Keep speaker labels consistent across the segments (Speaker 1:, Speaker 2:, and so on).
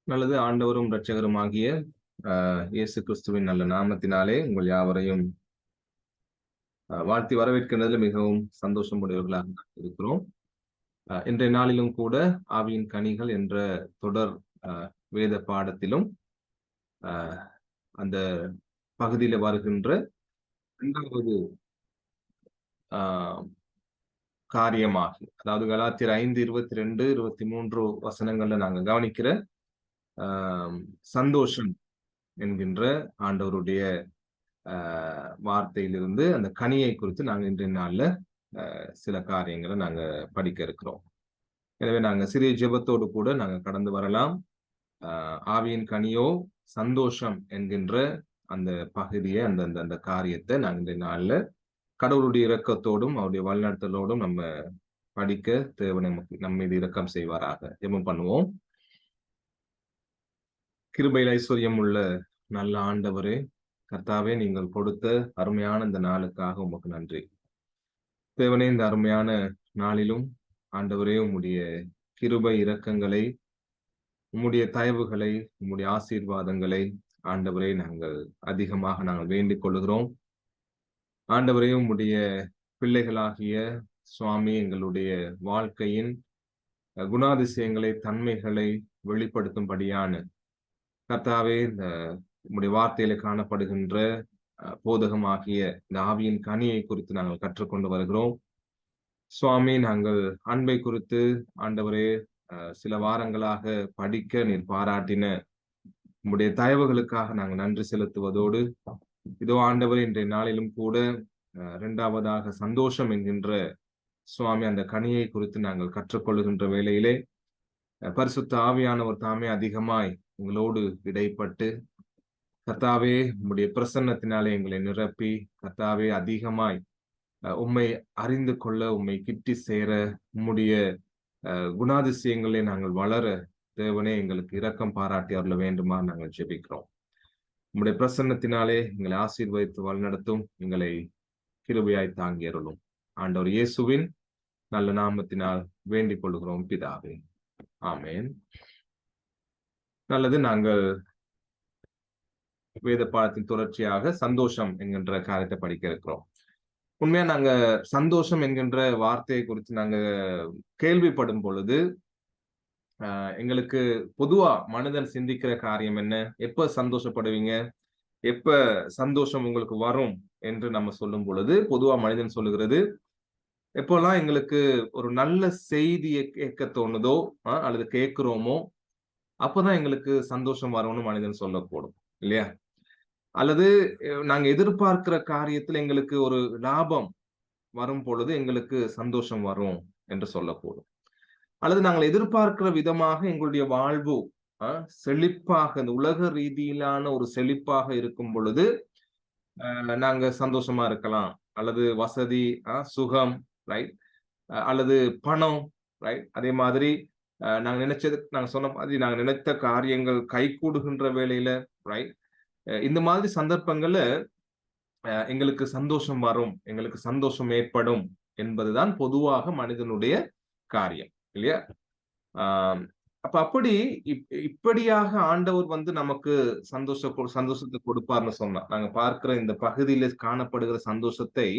Speaker 1: நல்லது. ஆண்டவரும் இரட்சகருமாகிய இயேசு கிறிஸ்துவின் நல்ல நாமத்தினாலே உங்கள் யாவரையும் வாழ்த்தி வரவேற்கின்றதில் மிகவும் சந்தோஷம் உடையவர்களாக நாம் இருக்கிறோம். இன்றைய நாளிலும் கூட ஆவியின் கனிகள் என்ற தொடர் வேத பாடத்திலும் அந்த பகுதியில வருகின்ற 2வது காரியமாக, அதாவது கலாத்தியர் 5:22, 23 வசனங்கள்ல நாங்க கவனிக்கிற சந்தோஷம் என்கின்ற ஆண்டவருடைய வார்த்தையிலிருந்து அந்த கனியை குறித்து நாங்க இன்றைய நாள்ல சில காரியங்களை நாங்க படிக்க இருக்கிறோம். எனவே நாங்க சிறிய ஜெபத்தோடு கூட நாங்க கடந்து வரலாம். ஆவியின் கனியோ சந்தோஷம் என்கின்ற அந்த பகுதியை, அந்த அந்த அந்த காரியத்தை நாங்க இன்றைய நாள்ல கடவுளுடைய இரக்கத்தோடும் அவருடைய வழிநடத்தலோடும் நம்ம படிக்க தேவன் நம்ம மீது இரக்கம் செய்வாராக. ஜெபம் பண்ணுவோம். கிருபையில் ஐஸ்வர்யம் உள்ள நல்ல ஆண்டவரே, கர்த்தாவே, நீங்கள் கொடுத்த அருமையான இந்த நாளுக்காக உமக்கு நன்றி. தேவனே, இந்த அருமையான நாளிலும் ஆண்டவரே, உம்முடைய கிருபை இரக்கங்களை, உம்முடைய தயவுகளை, உம்முடைய ஆசீர்வாதங்களை ஆண்டவரே நாங்கள் அதிகமாக வேண்டிக் கொள்கிறோம். ஆண்டவரே, உம்முடைய பிள்ளைகளாகிய சுவாமி எங்களுடைய வாழ்க்கையின் குணாதிசயங்களை, தன்மைகளை வெளிப்படுத்தும்படியான கர்த்தாவே, இந்த உம்முடைய வார்த்தையில காணப்படுகின்ற போதகமாகிய இந்த ஆவியின் கனியை குறித்து நாங்கள் கற்றுக்கொண்டு வருகிறோம். சுவாமி, நாங்கள் அன்பை குறித்து ஆண்டவரே சில வாரங்களாக படிக்க நீர் பாராட்டின உம்முடைய தயவுகளுக்காக நாங்கள் நன்றி செலுத்துவதோடு, இதோ ஆண்டவர் இன்றைய நாளிலும் கூட 2வதாக சந்தோஷம் என்கின்ற சுவாமி அந்த கனியை குறித்து நாங்கள் கற்றுக்கொள்கின்ற வேளையிலே பரிசுத்த ஆவியானவர் தாமே அதிகமாய் எங்களோடு இடைப்பட்டு கர்த்தாவே, உம்முடைய பிரசன்னத்தினாலே எங்களை நிரப்பி கர்த்தாவே அதிகமாய் உம்மை அறிந்து கொள்ள, உம்மை கிட்டி சேர, உம்முடைய குணாதிசயங்களை நாங்கள் வளர தேவனே எங்களுக்கு இரக்கம் பாராட்டி அருள வேண்டுமா நாங்கள் ஜெபிக்கிறோம். உம்முடைய பிரசன்னத்தினாலே எங்களை ஆசீர்வதித்து வழிநடத்தும், எங்களை கிருபையாய் தாங்கி அருளும். ஆண்டவர் இயேசுவின் நல்ல நாமத்தினால் வேண்டிக் கொள்கிறோம் பிதாவே, ஆமேன். நல்லது. நாங்கள் வேத பாடத்தின் தொடர்ச்சியாக சந்தோஷம் என்கின்ற காரியத்தை படிக்க இருக்கிறோம். உண்மையா நாங்க சந்தோஷம் என்கின்ற வார்த்தையை குறித்து நாங்க கேள்விப்படும் பொழுது எங்களுக்கு பொதுவா மனிதன் சிந்திக்கிற காரியம் என்ன? எப்ப சந்தோஷப்படுவீங்க, எப்ப சந்தோஷம் உங்களுக்கு வரும் என்று நம்ம சொல்லும் பொழுது பொதுவா மனிதன் சொல்லுகிறது, எப்போல்லாம் எங்களுக்கு ஒரு நல்ல செய்தியை கேட்க தோணுதோ அல்லது கேட்கிறோமோ அப்பதான் எங்களுக்கு சந்தோஷம் வரும்னு மனிதன் சொல்லக்கூடும், இல்லையா? அல்லது நாங்க எதிர்பார்க்கிற காரியத்துல எங்களுக்கு ஒரு லாபம் வரும் பொழுது எங்களுக்கு சந்தோஷம் வரும் என்று சொல்லக்கூடும். அல்லது நாங்கள் எதிர்பார்க்கிற விதமாக எங்களுடைய வாழ்வு செழிப்பாக, இந்த உலக ரீதியிலான ஒரு செழிப்பாக இருக்கும் பொழுது நாங்க சந்தோஷமா இருக்கலாம். அல்லது வசதி, சுகம், ரைட், அல்லது பணம், ரைட். அதே மாதிரி நாங்க சொன்ன மாதிரி நாங்க நினைத்த காரியங்கள் கைகூடுகின்ற வேளையில, ரைட், இந்த மாதிரி சந்தர்ப்பங்கள்ல எங்களுக்கு சந்தோஷம் வரும், எங்களுக்கு சந்தோஷம் ஏற்படும் என்பதுதான் பொதுவாக மனிதனுடைய காரியம், இல்லையா? அப்ப இப்படியாக ஆண்டவர் நமக்கு சந்தோஷத்தை கொடுப்பார்னு சொன்னா, நாங்க பார்க்கிற இந்த பகுதியில காணப்படுகிற சந்தோஷத்தை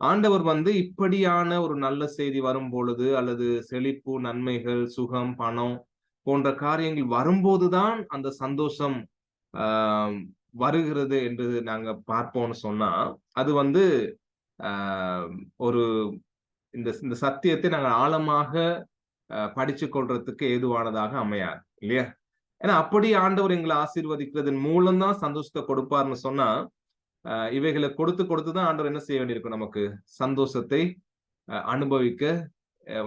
Speaker 1: ஆண்டவர் இப்படியான ஒரு நல்ல செய்தி வரும் பொழுது, அல்லது செழிப்பு, நன்மைகள், சுகம், பணம் போன்ற காரியங்கள் வரும்போதுதான் அந்த சந்தோஷம் வருகிறது என்று நாங்க பார்ப்போம்னு சொன்னா, அது ஒரு இந்த சத்தியத்தை நாங்க ஆழமாக படிச்சு கொள்றதுக்கு ஏதுவானதாக அமையாது, இல்லையா? ஏன்னா அப்படி ஆண்டவர் எங்களை ஆசீர்வதிக்கிறதன் மூலம்தான் சந்தோஷத்தை கொடுப்பார்னு சொன்னா, இவைகளை கொடுத்துதான் ஆண்டவர் என்ன செய்ய வேண்டியிருக்கும்? நமக்கு சந்தோஷத்தை அனுபவிக்க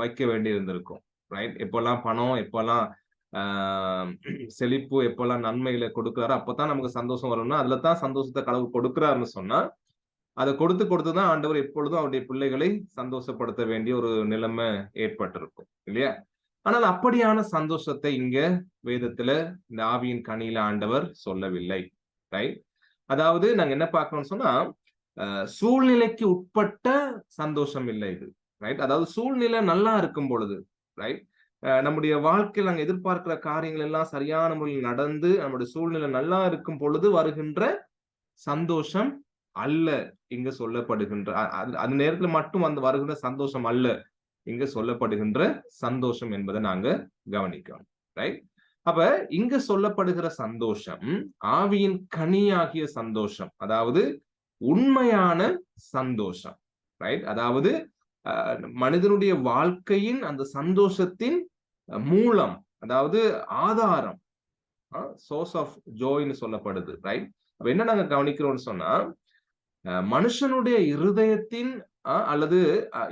Speaker 1: வைக்க வேண்டி இருந்திருக்கும், ரைட்? எப்பெல்லாம் பணம், எப்பெல்லாம் செழிப்பு, எப்பெல்லாம் நன்மைகளை கொடுக்கிறாரோ அப்பதான் நமக்கு சந்தோஷம் வரும்னா, அதுலதான் சந்தோஷத்தை கடவுள் கொடுக்கிறாருன்னு சொன்னா, அதை கொடுத்துதான் ஆண்டவர் எப்பொழுதும் அவருடைய பிள்ளைகளை சந்தோஷப்படுத்த வேண்டிய ஒரு நிலைமை ஏற்பட்டிருக்கும், இல்லையா? ஆனால் அப்படியான சந்தோஷத்தை இங்க வேதத்துல இந்த ஆவியின் கனியில ஆண்டவர் சொல்லவில்லை, ரைட்? அதாவது நாங்க என்ன பார்க்கணும்னு சொன்னா, சூழ்நிலைக்கு உட்பட்ட சந்தோஷம் இல்லை இது, ரைட்? அதாவது சூழ்நிலை நல்லா இருக்கும் பொழுது, ரைட், நம்முடைய வாழ்க்கையில் நாங்கள் எதிர்பார்க்கிற காரியங்கள் எல்லாம் சரியான முறையில் நடந்து நம்முடைய சூழ்நிலை நல்லா இருக்கும் பொழுது வருகின்ற சந்தோஷம் அல்ல இங்க சொல்லப்படுகின்ற அந்த நேரத்துல மட்டும் வந்து வருகின்ற சந்தோஷம் அல்ல இங்க சொல்லப்படுகின்ற சந்தோஷம் என்பதை நாங்க கவனிக்கணும். ரைட்? அப்ப இங்க சொல்லப்படுகிற சந்தோஷம் ஆவியின் கனியாகிய சந்தோஷம், அதாவது உண்மையான சந்தோஷம். ரைட்? அதாவது மனிதனுடைய வாழ்க்கையின் அந்த சந்தோஷத்தின் மூலம், அதாவது ஆதாரம், சோர்ஸ் ஆஃப் ஜோய்னு சொல்லப்படுது. ரைட்? அப்ப என்ன நாங்க கவனிக்கிறோம்னு சொன்னா, மனுஷனுடைய இருதயத்தின் அல்லது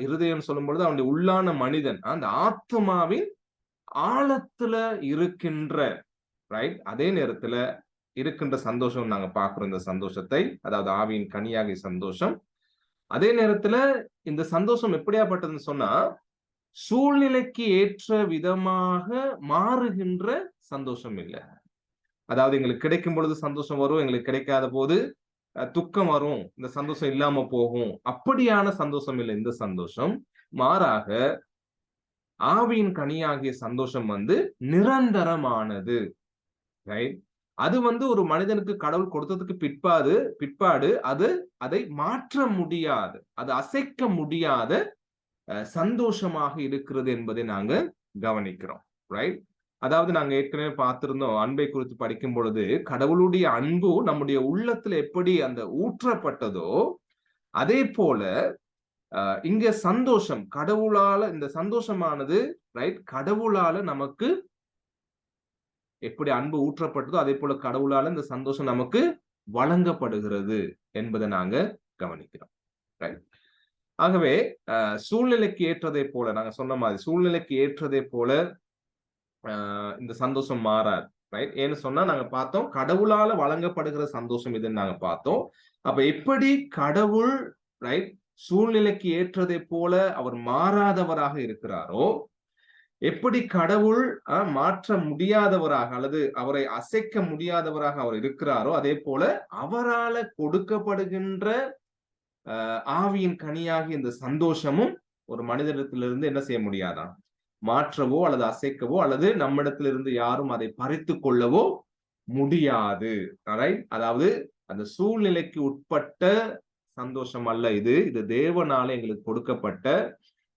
Speaker 1: இருதயம் சொல்லும் பொழுது அவனுடைய உள்ளான மனிதன் அந்த ஆத்மாவின் ஆழத்துல இருக்கின்ற, ரைட், அதே நேரத்துல இருக்கின்ற சந்தோஷம் நாங்க பார்க்கிறோம். இந்த சந்தோஷத்தை, அதாவது ஆவியின் கனியாகிய சந்தோஷம். அதே நேரத்துல இந்த சந்தோஷம் எப்படியாப்பட்டதுன்னு சொன்னா, சூழ்நிலைக்கு ஏற்ற விதமாக மாறுகின்ற சந்தோஷம் இல்லை. அதாவது எங்களுக்கு கிடைக்கும் பொழுது சந்தோஷம் வரும், எங்களுக்கு கிடைக்காத போது துக்கம் வரும், இந்த சந்தோஷம் இல்லாம போகும், அப்படியான சந்தோஷம் இல்லை இந்த சந்தோஷம். மாறாக ஆவியின் கனியாகிய சந்தோஷம் வந்து நிரந்தரமானது. ரைட்? அது வந்து ஒரு மனிதனுக்கு கடவுள் கொடுத்ததுக்கு பிற்பாடு அதை மாற்ற முடியாது, அது அசைக்க முடியாத சந்தோஷமாக இருக்கிறது என்பதை நாங்க கவனிக்கிறோம். ரைட்? அதாவது நாங்க ஏற்கனவே பார்த்திருந்தோம், அன்பை குறித்து படிக்கும் பொழுது கடவுளுடைய அன்பு நம்முடைய உள்ளத்துல எப்படி அந்த ஊற்றப்பட்டதோ அதே போல இங்க சந்தோஷம் கடவுளால, இந்த சந்தோஷமானது, ரைட், கடவுளால நமக்கு எப்படி அன்பு ஊற்றப்பட்டதோ அதே போல கடவுளால இந்த சந்தோஷம் நமக்கு வழங்கப்படுகிறது என்பதை நாங்க கவனிக்கிறோம். ரைட்? ஆகவே சூழ்நிலைக்கு ஏற்றதை போல, நாங்க சொன்ன மாதிரி சூழ்நிலைக்கு ஏற்றதை போல இந்த சந்தோஷம் மாறாது. ரைட்? ஏன்னு சொன்னா நாங்க பார்த்தோம், கடவுளால வழங்கப்படுகிற சந்தோஷம் இதுன்னு நாங்க பார்த்தோம். அப்ப எப்படி கடவுள், ரைட், சூழ்நிலைக்கு ஏற்றதை போல அவர் மாறாதவராக இருக்கிறாரோ, எப்படி கடவுள் மாற்ற முடியாதவராக அல்லது அவரை அசைக்க முடியாதவராக அவர் இருக்கிறாரோ, அதே போல அவரால கொடுக்கப்படுகின்ற ஆவியின் கனியாகி இந்த சந்தோஷமும் ஒரு மனிதனிடத்திலிருந்து என்ன செய்ய முடியாதான், மாற்றவோ அல்லது அசைக்கவோ அல்லது நம்மிடத்திலிருந்து யாரும் அதை பறித்து கொள்ளவோ முடியாது. அதாவது அந்த சூழ்நிலைக்கு உட்பட்ட சந்தோஷம் அல்ல இது. இது தேவனால எங்களுக்கு கொடுக்கப்பட்ட,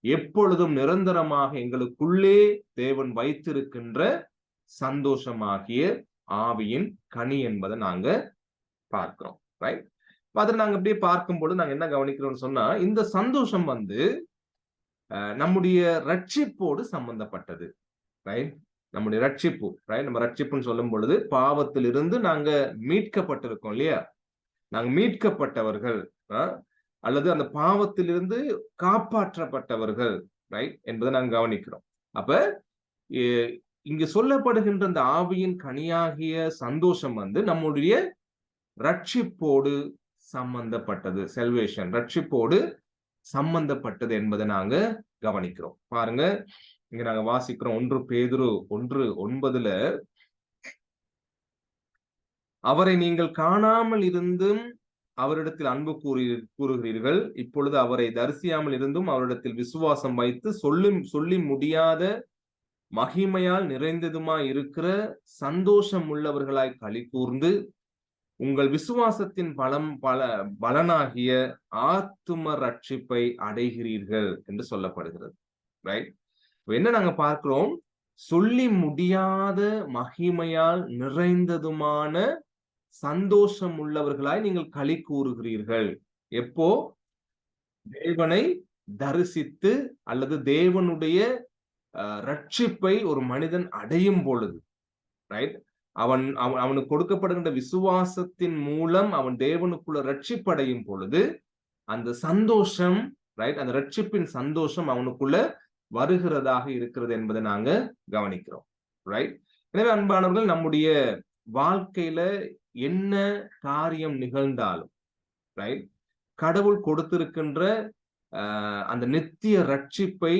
Speaker 1: எப்பொழுதும் நிரந்தரமாக எங்களுக்குள்ளே தேவன் வைத்திருக்கின்ற சந்தோஷமாகிய ஆவியின் கனி என்பதை நாங்க பார்க்கிறோம். ரைட்? அதை நாங்க அப்படியே பார்க்கும்போது நாங்க என்ன கவனிக்கிறோம்னு சொன்னா, இந்த சந்தோஷம் வந்து நம்முடைய ரட்சிப்போடு சம்பந்தப்பட்டது. ரைட்? நம்முடைய ரட்சிப்பு, ரைட், நம்ம ரட்சிப்புன்னு சொல்லும் பொழுது பாவத்திலிருந்து நாங்க மீட்கப்பட்டிருக்கோம் இல்லையா? நாங்க மீட்கப்பட்டவர்கள் அல்லது அந்த பாவத்திலிருந்து காப்பாற்றப்பட்டவர்கள், ரைட், என்பதை நாங்க கவனிக்கிறோம். அப்ப இங்க சொல்லப்படுகின்ற இந்த ஆவியின் கனியாகிய சந்தோஷம் வந்து நம்முடைய ரட்சிப்போடு சம்பந்தப்பட்டது. செல்வேஷன், ரட்சிப்போடு சம்பந்தப்பட்டது என்பதை நாங்க கவனிக்கிறோம். பாருங்க, இங்க நாங்க வாசிக்கிறோம் 1 பேதுரு 1:9, அவரை நீங்கள் காணாமல் இருந்தும் அவரிடத்தில் அன்பு கூறுகிறீர்கள், இப்பொழுது அவரை தரிசியாமல் இருந்தும் அவரிடத்தில் விசுவாசம் வைத்து சொல்லி முடியாத மகிமையால் நிறைந்ததுமாய் இருக்கிற சந்தோஷம் உள்ளவர்களாய் களி கூர்ந்து உங்கள் விசுவாசத்தின் பலனாகிய ஆத்தும ரட்சிப்பை அடைகிறீர்கள் என்று சொல்லப்படுகிறது. ரைட்? என்ன நாங்க பார்க்கிறோம், சொல்லி முடியாத மகிமையால் நிறைந்ததுமான சந்தோஷம் உள்ளவர்களாய் நீங்கள் களி கூறுகிறீர்கள். எப்போ? தேவனை தரிசித்து அல்லது தேவனுடைய ரட்சிப்பை ஒரு மனிதன் அடையும் பொழுது. ரைட்? அவனுக்கு கொடுக்கப்படுகின்ற விசுவாசத்தின் மூலம் அவன் தேவனுக்குள்ள ரட்சிப்படையும் பொழுது அந்த சந்தோஷம், ரைட், அந்த ரட்சிப்பின் சந்தோஷம் அவனுக்குள்ள வருகிறதாக இருக்கிறது என்பதை நாங்க கவனிக்கிறோம். ரைட்? எனவே அன்பானவர்கள், நம்முடைய வாழ்க்கையில என்ன காரியம் நிகழ்ந்தாலும், ரைட், கடவுள் கொடுத்திருக்கின்ற அந்த நித்திய ரட்சிப்பை,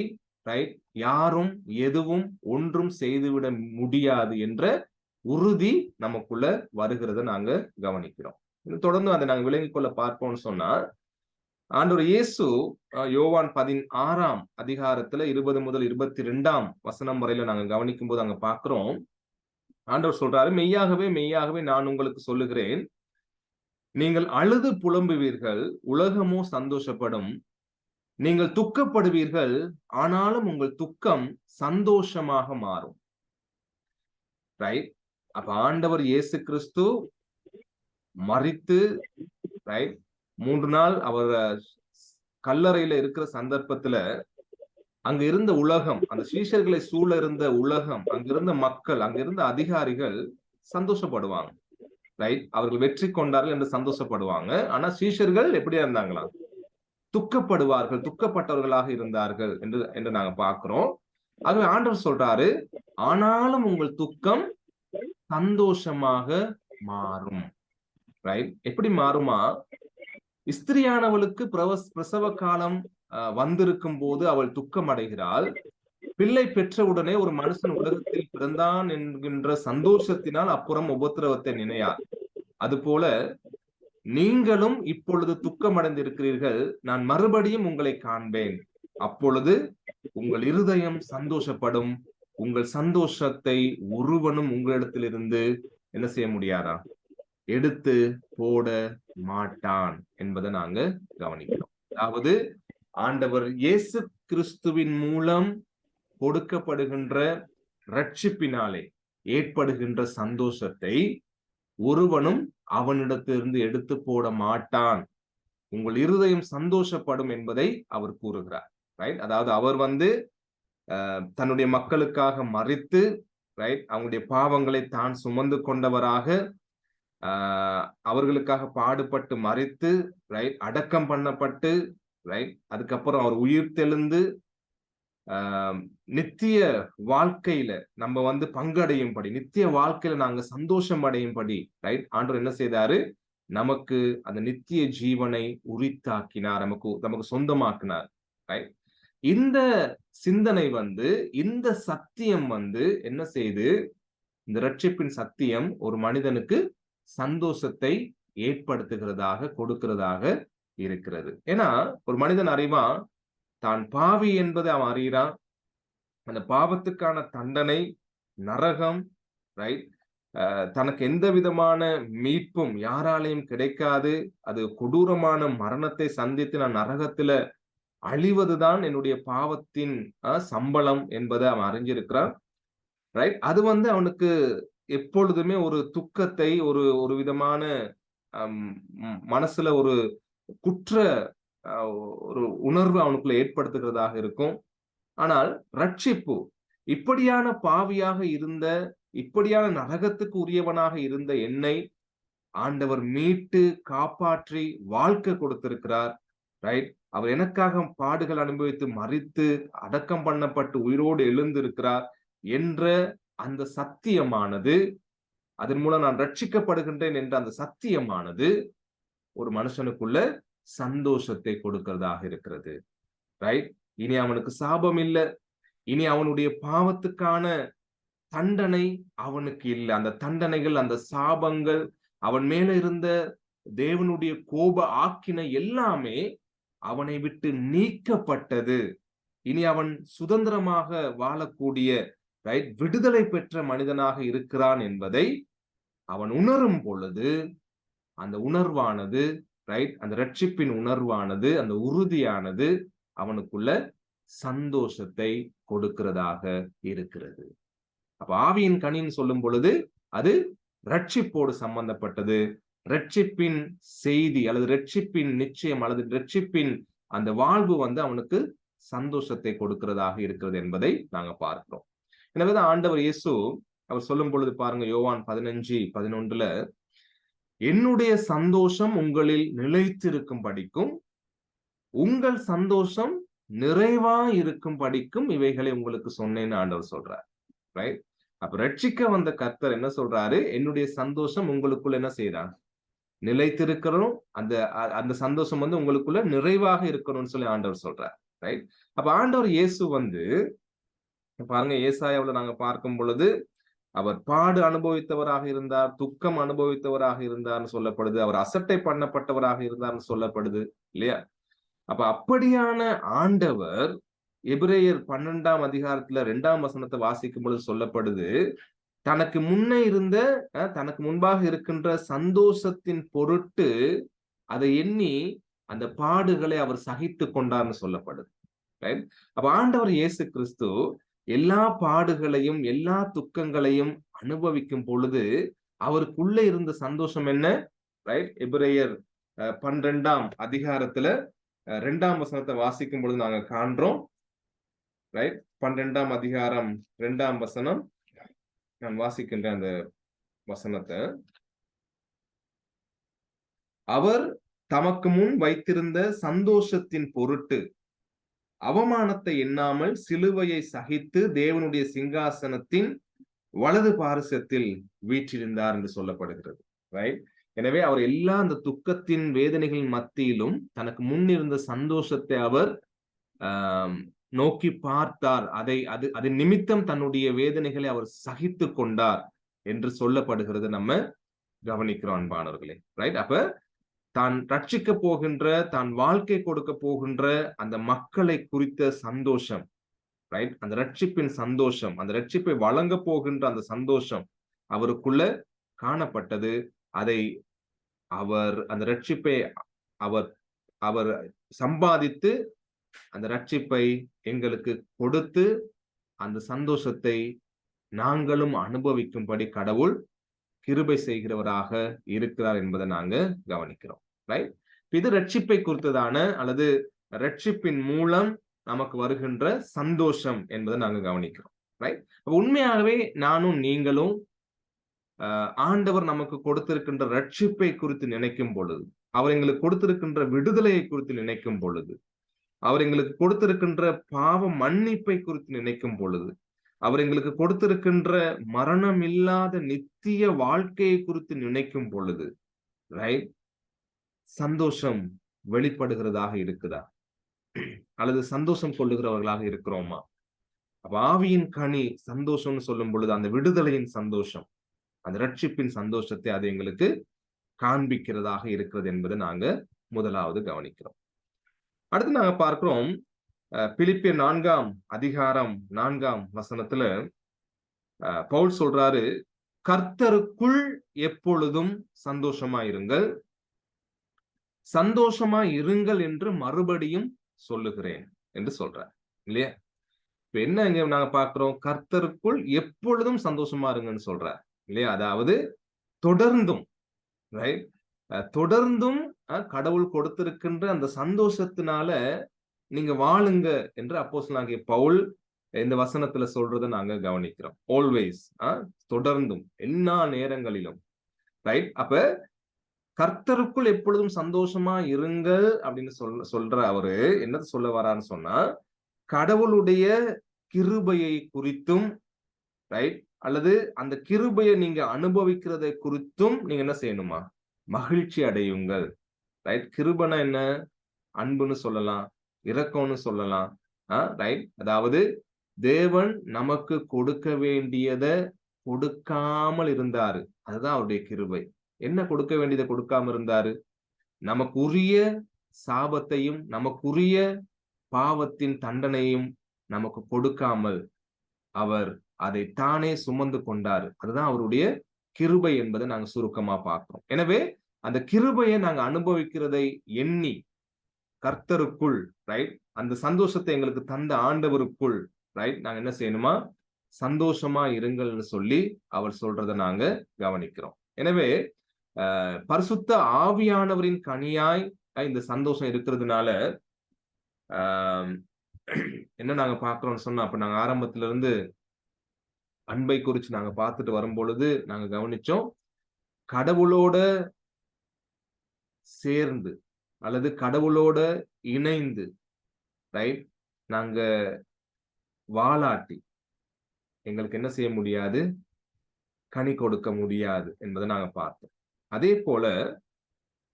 Speaker 1: ரைட், யாரும் எதுவும் ஒன்றும் செய்துவிட முடியாது என்ற உறுதி நமக்குள்ள வருகிறத நாங்க கவனிக்கிறோம். தொடர்ந்து அதை நாங்க விளங்கிக் கொள்ள பார்ப்போம்னு சொன்னா, ஆண்டவர் இயேசு யோவான் 16ஆம் அதிகாரத்துல 20 முதல் 22ஆம் வசனம் வரையில நாங்க கவனிக்கும் போது அங்க பாக்குறோம். ஆண்டவர் சொல்றாரு, மெய்யாகவே மெய்யாகவே நான் உங்களுக்கு சொல்லுகிறேன், நீங்கள் அழுது புலம்புவீர்கள், உலகமோ சந்தோஷப்படும். நீங்கள் துக்கப்படுவீர்கள், ஆனாலும் உங்கள் துக்கம் சந்தோஷமாக மாறும். ரைட்? அப்ப ஆண்டவர் இயேசு கிறிஸ்து மரித்து, ரைட், 3 நாள் அவர் கல்லறையில இருக்கிற சந்தர்ப்பத்துல அங்க இருந்த உலகம், அந்த சீஷர்களை சூழ இருந்த உலகம், அங்கிருந்த மக்கள், அங்கிருந்த அதிகாரிகள் சந்தோஷப்படுவாங்க. ரைட்? அவர்கள் வெற்றி கொண்டார்கள் என்று சந்தோஷப்படுவாங்க. ஆனா சீஷர்கள் எப்படியா இருந்தாங்களாம்? துக்கப்படுவார்கள், துக்கப்பட்டவர்களாக இருந்தார்கள் என்று நாங்க பார்க்கிறோம். ஆகவே ஆண்டவர் சொல்றாரு, ஆனாலும் உங்கள் துக்கம் சந்தோஷமாக மாறும். ரைட்? எப்படி மாறுமா? ஸ்திரியானவளுக்கு பிரசவ காலம் வந்திருக்கும் போது அவள் துக்கம் அடைகிறாள். பிள்ளை பெற்றவுடனே ஒரு மனுஷன் உலகத்தில் பிறந்தான் என்கின்ற சந்தோஷத்தினால் அப்புறம் உபத்திரவத்தை நினையார். அதுபோல நீங்களும் இப்பொழுது துக்கம் அடைந்திருக்கிறீர்கள், நான் மறுபடியும் உங்களை காண்பேன், அப்பொழுது உங்கள் இருதயம் சந்தோஷப்படும். உங்கள் சந்தோஷத்தை ஒருவனும் உங்களிடத்திலிருந்து என்ன செய்ய முடியாதா? எடுத்து போட மாட்டான் என்பதை நாங்க கவனிக்கிறோம். அதாவது ஆண்டவர் இயேசு கிறிஸ்துவின் மூலம் கொடுக்கப்படுகின்ற ரட்சிப்பினாலே ஏற்படுகின்ற சந்தோஷத்தை ஒருவனும் அவனிடத்திலிருந்து எடுத்து போட மாட்டான். உங்கள் இருதயம் சந்தோஷப்படும் என்பதை அவர் கூறுகிறார். ரைட்? அதாவது அவர் தன்னுடைய மக்களுக்காக மரித்து, ரைட், அவங்களுடைய பாவங்களை தான் சுமந்து கொண்டவராக அவர்களுக்காக பாடுபட்டு மரித்து, ரைட், அடக்கம் பண்ணப்பட்டு, ரைட், அதுக்கப்புறம் அவர் உயிர் தெழுந்து நித்திய வாழ்க்கையில நம்ம பங்கடையும்படி, நித்திய வாழ்க்கையில நாங்க சந்தோஷம் அடையும்படி, ரைட், ஆண்டவர் என்ன செய்தாரு? நமக்கு அந்த நித்திய ஜீவனை உரித்தாக்கினார், நமக்கு சொந்தமாக்கினார். ரைட்? இந்த சிந்தனை இந்த சத்தியம் என்ன செய்து, இந்த ரட்சிப்பின் சத்தியம் ஒரு மனிதனுக்கு சந்தோஷத்தை ஏற்படுத்துகிறதாக, கொடுக்கிறதாக இருக்கிறது. ஏன்னா ஒரு மனிதன் அறிவான், தான் பாவி என்பதை அவன் அறிகிறான். அந்த பாவத்துக்கான தண்டனை நரகம், ரைட், தனக்கு எந்த விதமான மீட்பும் யாராலையும் கிடைக்காது, அது கொடூரமான மரணத்தை சந்தித்து நான் நரகத்துல அழிவதுதான் என்னுடைய பாவத்தின் சம்பளம் என்பதை அவன் அறிஞ்சிருக்கிறான். ரைட்? அது அவனுக்கு எப்பொழுதுமே ஒரு துக்கத்தை, ஒரு விதமான மனசுல ஒரு குற்ற ஒரு உணர்வு அவனுக்குள்ள ஏற்படுத்துகிறதாக இருக்கும். ஆனால் ரட்சிப்பு, இப்படியான பாவியாக இருந்த, இப்படியான நரகத்துக்கு உரியவனாக இருந்த என்னை ஆண்டவர் மீட்டு காப்பாற்றி வாழ்க்கை கொடுத்திருக்கிறார். ரைட்? அவர் எனக்காக பாடுகள் அனுபவித்து மரித்து அடக்கம் பண்ணப்பட்டு உயிரோடு எழுந்திருக்கிறார் என்ற அந்த சத்தியமானது, அதன் மூலம் நான் ரட்சிக்கப்படுகின்றேன் என்ற அந்த சத்தியமானது ஒரு மனுஷனுக்குள்ள சந்தோஷத்தை கொடுக்கிறதாக இருக்கிறது. ரைட்? இனி அவனுக்கு சாபம் இல்லை, இனி அவனுடைய பாவத்துக்கான தண்டனை அவனுக்கு இல்லை. அந்த தண்டனைகள், அந்த சாபங்கள், அவன் மேல இருந்த தேவனுடைய கோப ஆக்கினை எல்லாமே அவனை விட்டு நீக்கப்பட்டது. இனி அவன் சுதந்திரமாக வாழக்கூடிய, ரைட், விடுதலை பெற்ற மனிதனாக இருக்கிறான் என்பதை அவன் உணரும் பொழுது, அந்த உணர்வானது, ரைட், அந்த ரட்சிப்பின் உணர்வானது, அந்த உறுதியானது அவனுக்குள்ள சந்தோஷத்தை கொடுக்கிறதாக இருக்கிறது. அப்ப ஆவியின் கனின்னு சொல்லும் பொழுது அது ரட்சிப்போடு சம்பந்தப்பட்டது. ரட்சிப்பின் செய்தி அல்லது ரட்சிப்பின் நிச்சயம் அல்லது ரட்சிப்பின் அந்த வாழ்வு அவனுக்கு சந்தோஷத்தை கொடுக்கிறதாக இருக்கிறது என்பதை நாங்க பார்க்கிறோம். எனவேதான் ஆண்டவர் இயேசு அவர் சொல்லும் பொழுது பாருங்க, யோவான் 15:11, என்னுடைய சந்தோஷம் உங்களில் நிலைத்திருக்கும் படிக்கும், உங்கள் சந்தோஷம் நிறைவா இருக்கும் படிக்கும் இவைகளை உங்களுக்கு சொன்னேன்னு ஆண்டவர் சொல்றார். ரைட்? அப்ப ரட்சிக்க வந்த கர்த்தர் என்ன சொல்றாரு? என்னுடைய சந்தோஷம் உங்களுக்குள்ள என்ன செய்யறான்? நிலைத்திருக்கிறோம். அந்த சந்தோஷம் உங்களுக்குள்ள நிறைவாக இருக்கணும்னு சொல்லி ஆண்டவர் சொல்றார். ரைட்? அப்ப ஆண்டவர் இயேசு பாருங்க, ஏசாயாவுல நாங்க பார்க்கும் பொழுது அவர் பாடு அனுபவித்தவராக இருந்தார், துக்கம் அனுபவித்தவராக இருந்தார்னு சொல்லப்படுது, அவர் அசட்டை பண்ணப்பட்டவராக இருந்தார்னு சொல்லப்படுது இல்லையா? அப்ப அப்படியான ஆண்டவர் எபிரேயர் 12ஆம் அதிகாரத்துல 2ஆம் வசனத்தை வாசிக்கும் பொழுது சொல்லப்படுது, தனக்கு முன்னே இருந்த தனக்கு முன்பாக இருக்கின்ற சந்தோஷத்தின் பொருட்டு அதை எண்ணி அந்த பாடுகளை அவர் சகித்துக் கொண்டார்னு சொல்லப்படுது. ரைட்? அப்ப ஆண்டவர் இயேசு கிறிஸ்து எல்லா பாடுகளையும் எல்லா துக்கங்களையும் அனுபவிக்கும் பொழுது அவருக்குள்ள இருந்த சந்தோஷம் என்ன? ரைட்? எபிரேயர் 12ஆம் அதிகாரத்துல 2ஆம் வசனத்தை வாசிக்கும் பொழுது நாங்க காண்றோம். ரைட்? 12ஆம் அதிகாரம் 2ஆம் வசனம். நான் வாசிக்கின்ற அந்த வசனத்தை. அவர் தமக்கு முன் வைத்திருந்த சந்தோஷத்தின் பொருட்டு அவமானத்தை எண்ணாமல் சிலுவையை சகித்து தேவனுடைய சிங்காசனத்தின் வலது பாரிசத்தில் வீற்றிருந்தார் என்று சொல்லப்படுகிறது. ரைட்? எனவே அவர் எல்லா அந்த துக்கத்தின் வேதனைகளின் மத்தியிலும் தனக்கு முன் இருந்த சந்தோஷத்தை அவர் நோக்கி பார்த்தார். அது நிமித்தம் தன்னுடைய வேதனைகளை அவர் சகித்து கொண்டார் என்று சொல்லப்படுகிறது. நம்ம கவனிக்கிறோம் அன்பானவர்களே. ரைட்? அப்ப தான் ரட்சிக்க போகின்ற, தான் வாழ்க்கை கொடுக்க போகின்ற அந்த மக்களை குறித்த சந்தோஷம், ரைட்? அந்த ரட்சிப்பின் சந்தோஷம், அந்த ரட்சிப்பை வழங்க போகின்ற அந்த சந்தோஷம் அவருக்குள்ள காணப்பட்டது. அதை அந்த ரட்சிப்பை அவர் சம்பாதித்து அந்த ரட்சிப்பை எங்களுக்கு கொடுத்து அந்த சந்தோஷத்தை நாங்களும் அனுபவிக்கும்படி கடவுள் கிருபை செய்கிறவராக இருக்கிறார் என்பதை நாங்க கவனிக்கிறோம். ரைட்? இது ரட்சிப்பை குறித்ததான அல்லது ரட்சிப்பின் மூலம் நமக்கு வருகின்ற சந்தோஷம் என்பதை நாங்க கவனிக்கிறோம். ரைட்? உண்மையாகவே நானும் நீங்களும் ஆண்டவர் நமக்கு கொடுத்திருக்கின்ற ரட்சிப்பை குறித்து நினைக்கும் பொழுது, அவர் எங்களுக்கு கொடுத்திருக்கின்ற விடுதலையை குறித்து நினைக்கும் பொழுது, அவர் எங்களுக்கு கொடுத்திருக்கின்ற பாவ மன்னிப்பை குறித்து நினைக்கும் பொழுது, அவர் எங்களுக்கு கொடுத்திருக்கின்ற மரணம் இல்லாத நித்திய வாழ்க்கையை குறித்து நினைக்கும் பொழுது, ரைட், சந்தோஷம் வெளிப்படுகிறதாக இருக்குதா? அல்லது சந்தோஷம் கொள்ளுகிறவர்களாக இருக்கிறோமா? அப்ப ஆவியின் கனி சந்தோஷம்னு சொல்லும் பொழுது அந்த விடுதலையின் சந்தோஷம், அந்த ரட்சிப்பின் சந்தோஷத்தை அது எங்களுக்கு காண்பிக்கிறதாக இருக்கிறது என்பதை நாங்க முதலாவது கவனிக்கிறோம். அடுத்து நாங்க பார்க்கிறோம் பிலிப்பியர் 4ஆம் அதிகாரம் 4ஆம் வசனத்துல பவுல் சொல்றாரு, கர்த்தருக்குள் எப்பொழுதும் சந்தோஷமா இருங்கள், சந்தோஷமா இருங்கள் என்று மறுபடியும் சொல்லுகிறேன் என்று சொல்றார். இல்லையா? இப்ப என்ன இங்க நாங்க பார்க்கிறோம்? கர்த்தருக்குள் எப்பொழுதும் சந்தோஷமா இருங்கன்னு சொல்றார். இல்லையா? அதாவது தொடர்ந்தும், ரைட், தொடர்ந்தும் கடவுள் கொடுத்திருக்கின்ற அந்த சந்தோஷத்தினால நீங்க வாழுங்க என்று அப்போஸ்தலனாகிய பவுல் இந்த வசனத்துல சொல்றதை நாங்க கவனிக்கிறோம். ஆல்வேஸ், தொடர்ந்தும், எல்லா நேரங்களிலும். ரைட்? அப்ப கர்த்தருக்குள் எப்பொழுதும் சந்தோஷமா இருங்கள் அப்படின்னு சொல்ற அவரு என்ன சொல்ல வரான்னு சொன்னா, கடவுளுடைய கிருபையை குறித்தும், ரைட், அல்லது அந்த கிருபையை நீங்க அனுபவிக்கிறதை குறித்தும் நீங்க என்ன செய்யணுமா? மகிழ்ச்சி அடையுங்கள். ரைட்? கிருபைனா என்ன? அன்புன்னு சொல்லலாம், இரக்கம்னு சொல்லலாம். ரைட்? அதாவது தேவன் நமக்கு கொடுக்க வேண்டியதை கொடுக்காமல் இருந்தாரு, அதுதான் அவருடைய கிருபை. என்ன கொடுக்க வேண்டியதை கொடுக்காம இருந்தாரு? நமக்குரிய சாபத்தையும் நமக்குரிய பாவத்தின் தண்டனையும் நமக்கு கொடுக்காமல் அவர் அதை தானே சுமந்து கொண்டாரு. அதுதான் அவருடைய கிருபை என்பதை நாங்க சுருக்கமா பார்க்கிறோம். எனவே அந்த கிருபையை நாங்க அனுபவிக்கிறதை எண்ணி கர்த்தருக்குள், ரைட், அந்த சந்தோஷத்தை எங்களுக்கு தந்த ஆண்டவருக்குள், ரைட், நாங்க என்ன செய்யணுமா? சந்தோஷமா இருங்கள்னு சொல்லி அவர் சொல்றதை நாங்க கவனிக்கிறோம். எனவே பரிசுத்த ஆவியானவரின் கனியாய் இந்த சந்தோஷம் இருக்கிறதுனால என்ன நாங்க பார்க்கிறோம்னு சொன்னா, அப்ப நாங்க ஆரம்பத்துல இருந்து அன்பை குறிச்சு நாங்க பார்த்துட்டு வரும் பொழுது நாங்க கவனிச்சோம், கடவுளோட சேர்ந்து அல்லது கடவுளோட இணைந்து, ரைட், நாங்க வாலாட்டி எங்களுக்கு என்ன செய்ய முடியாது? கனி கொடுக்க முடியாது என்பதை நாங்க பார்த்தோம். அதே போல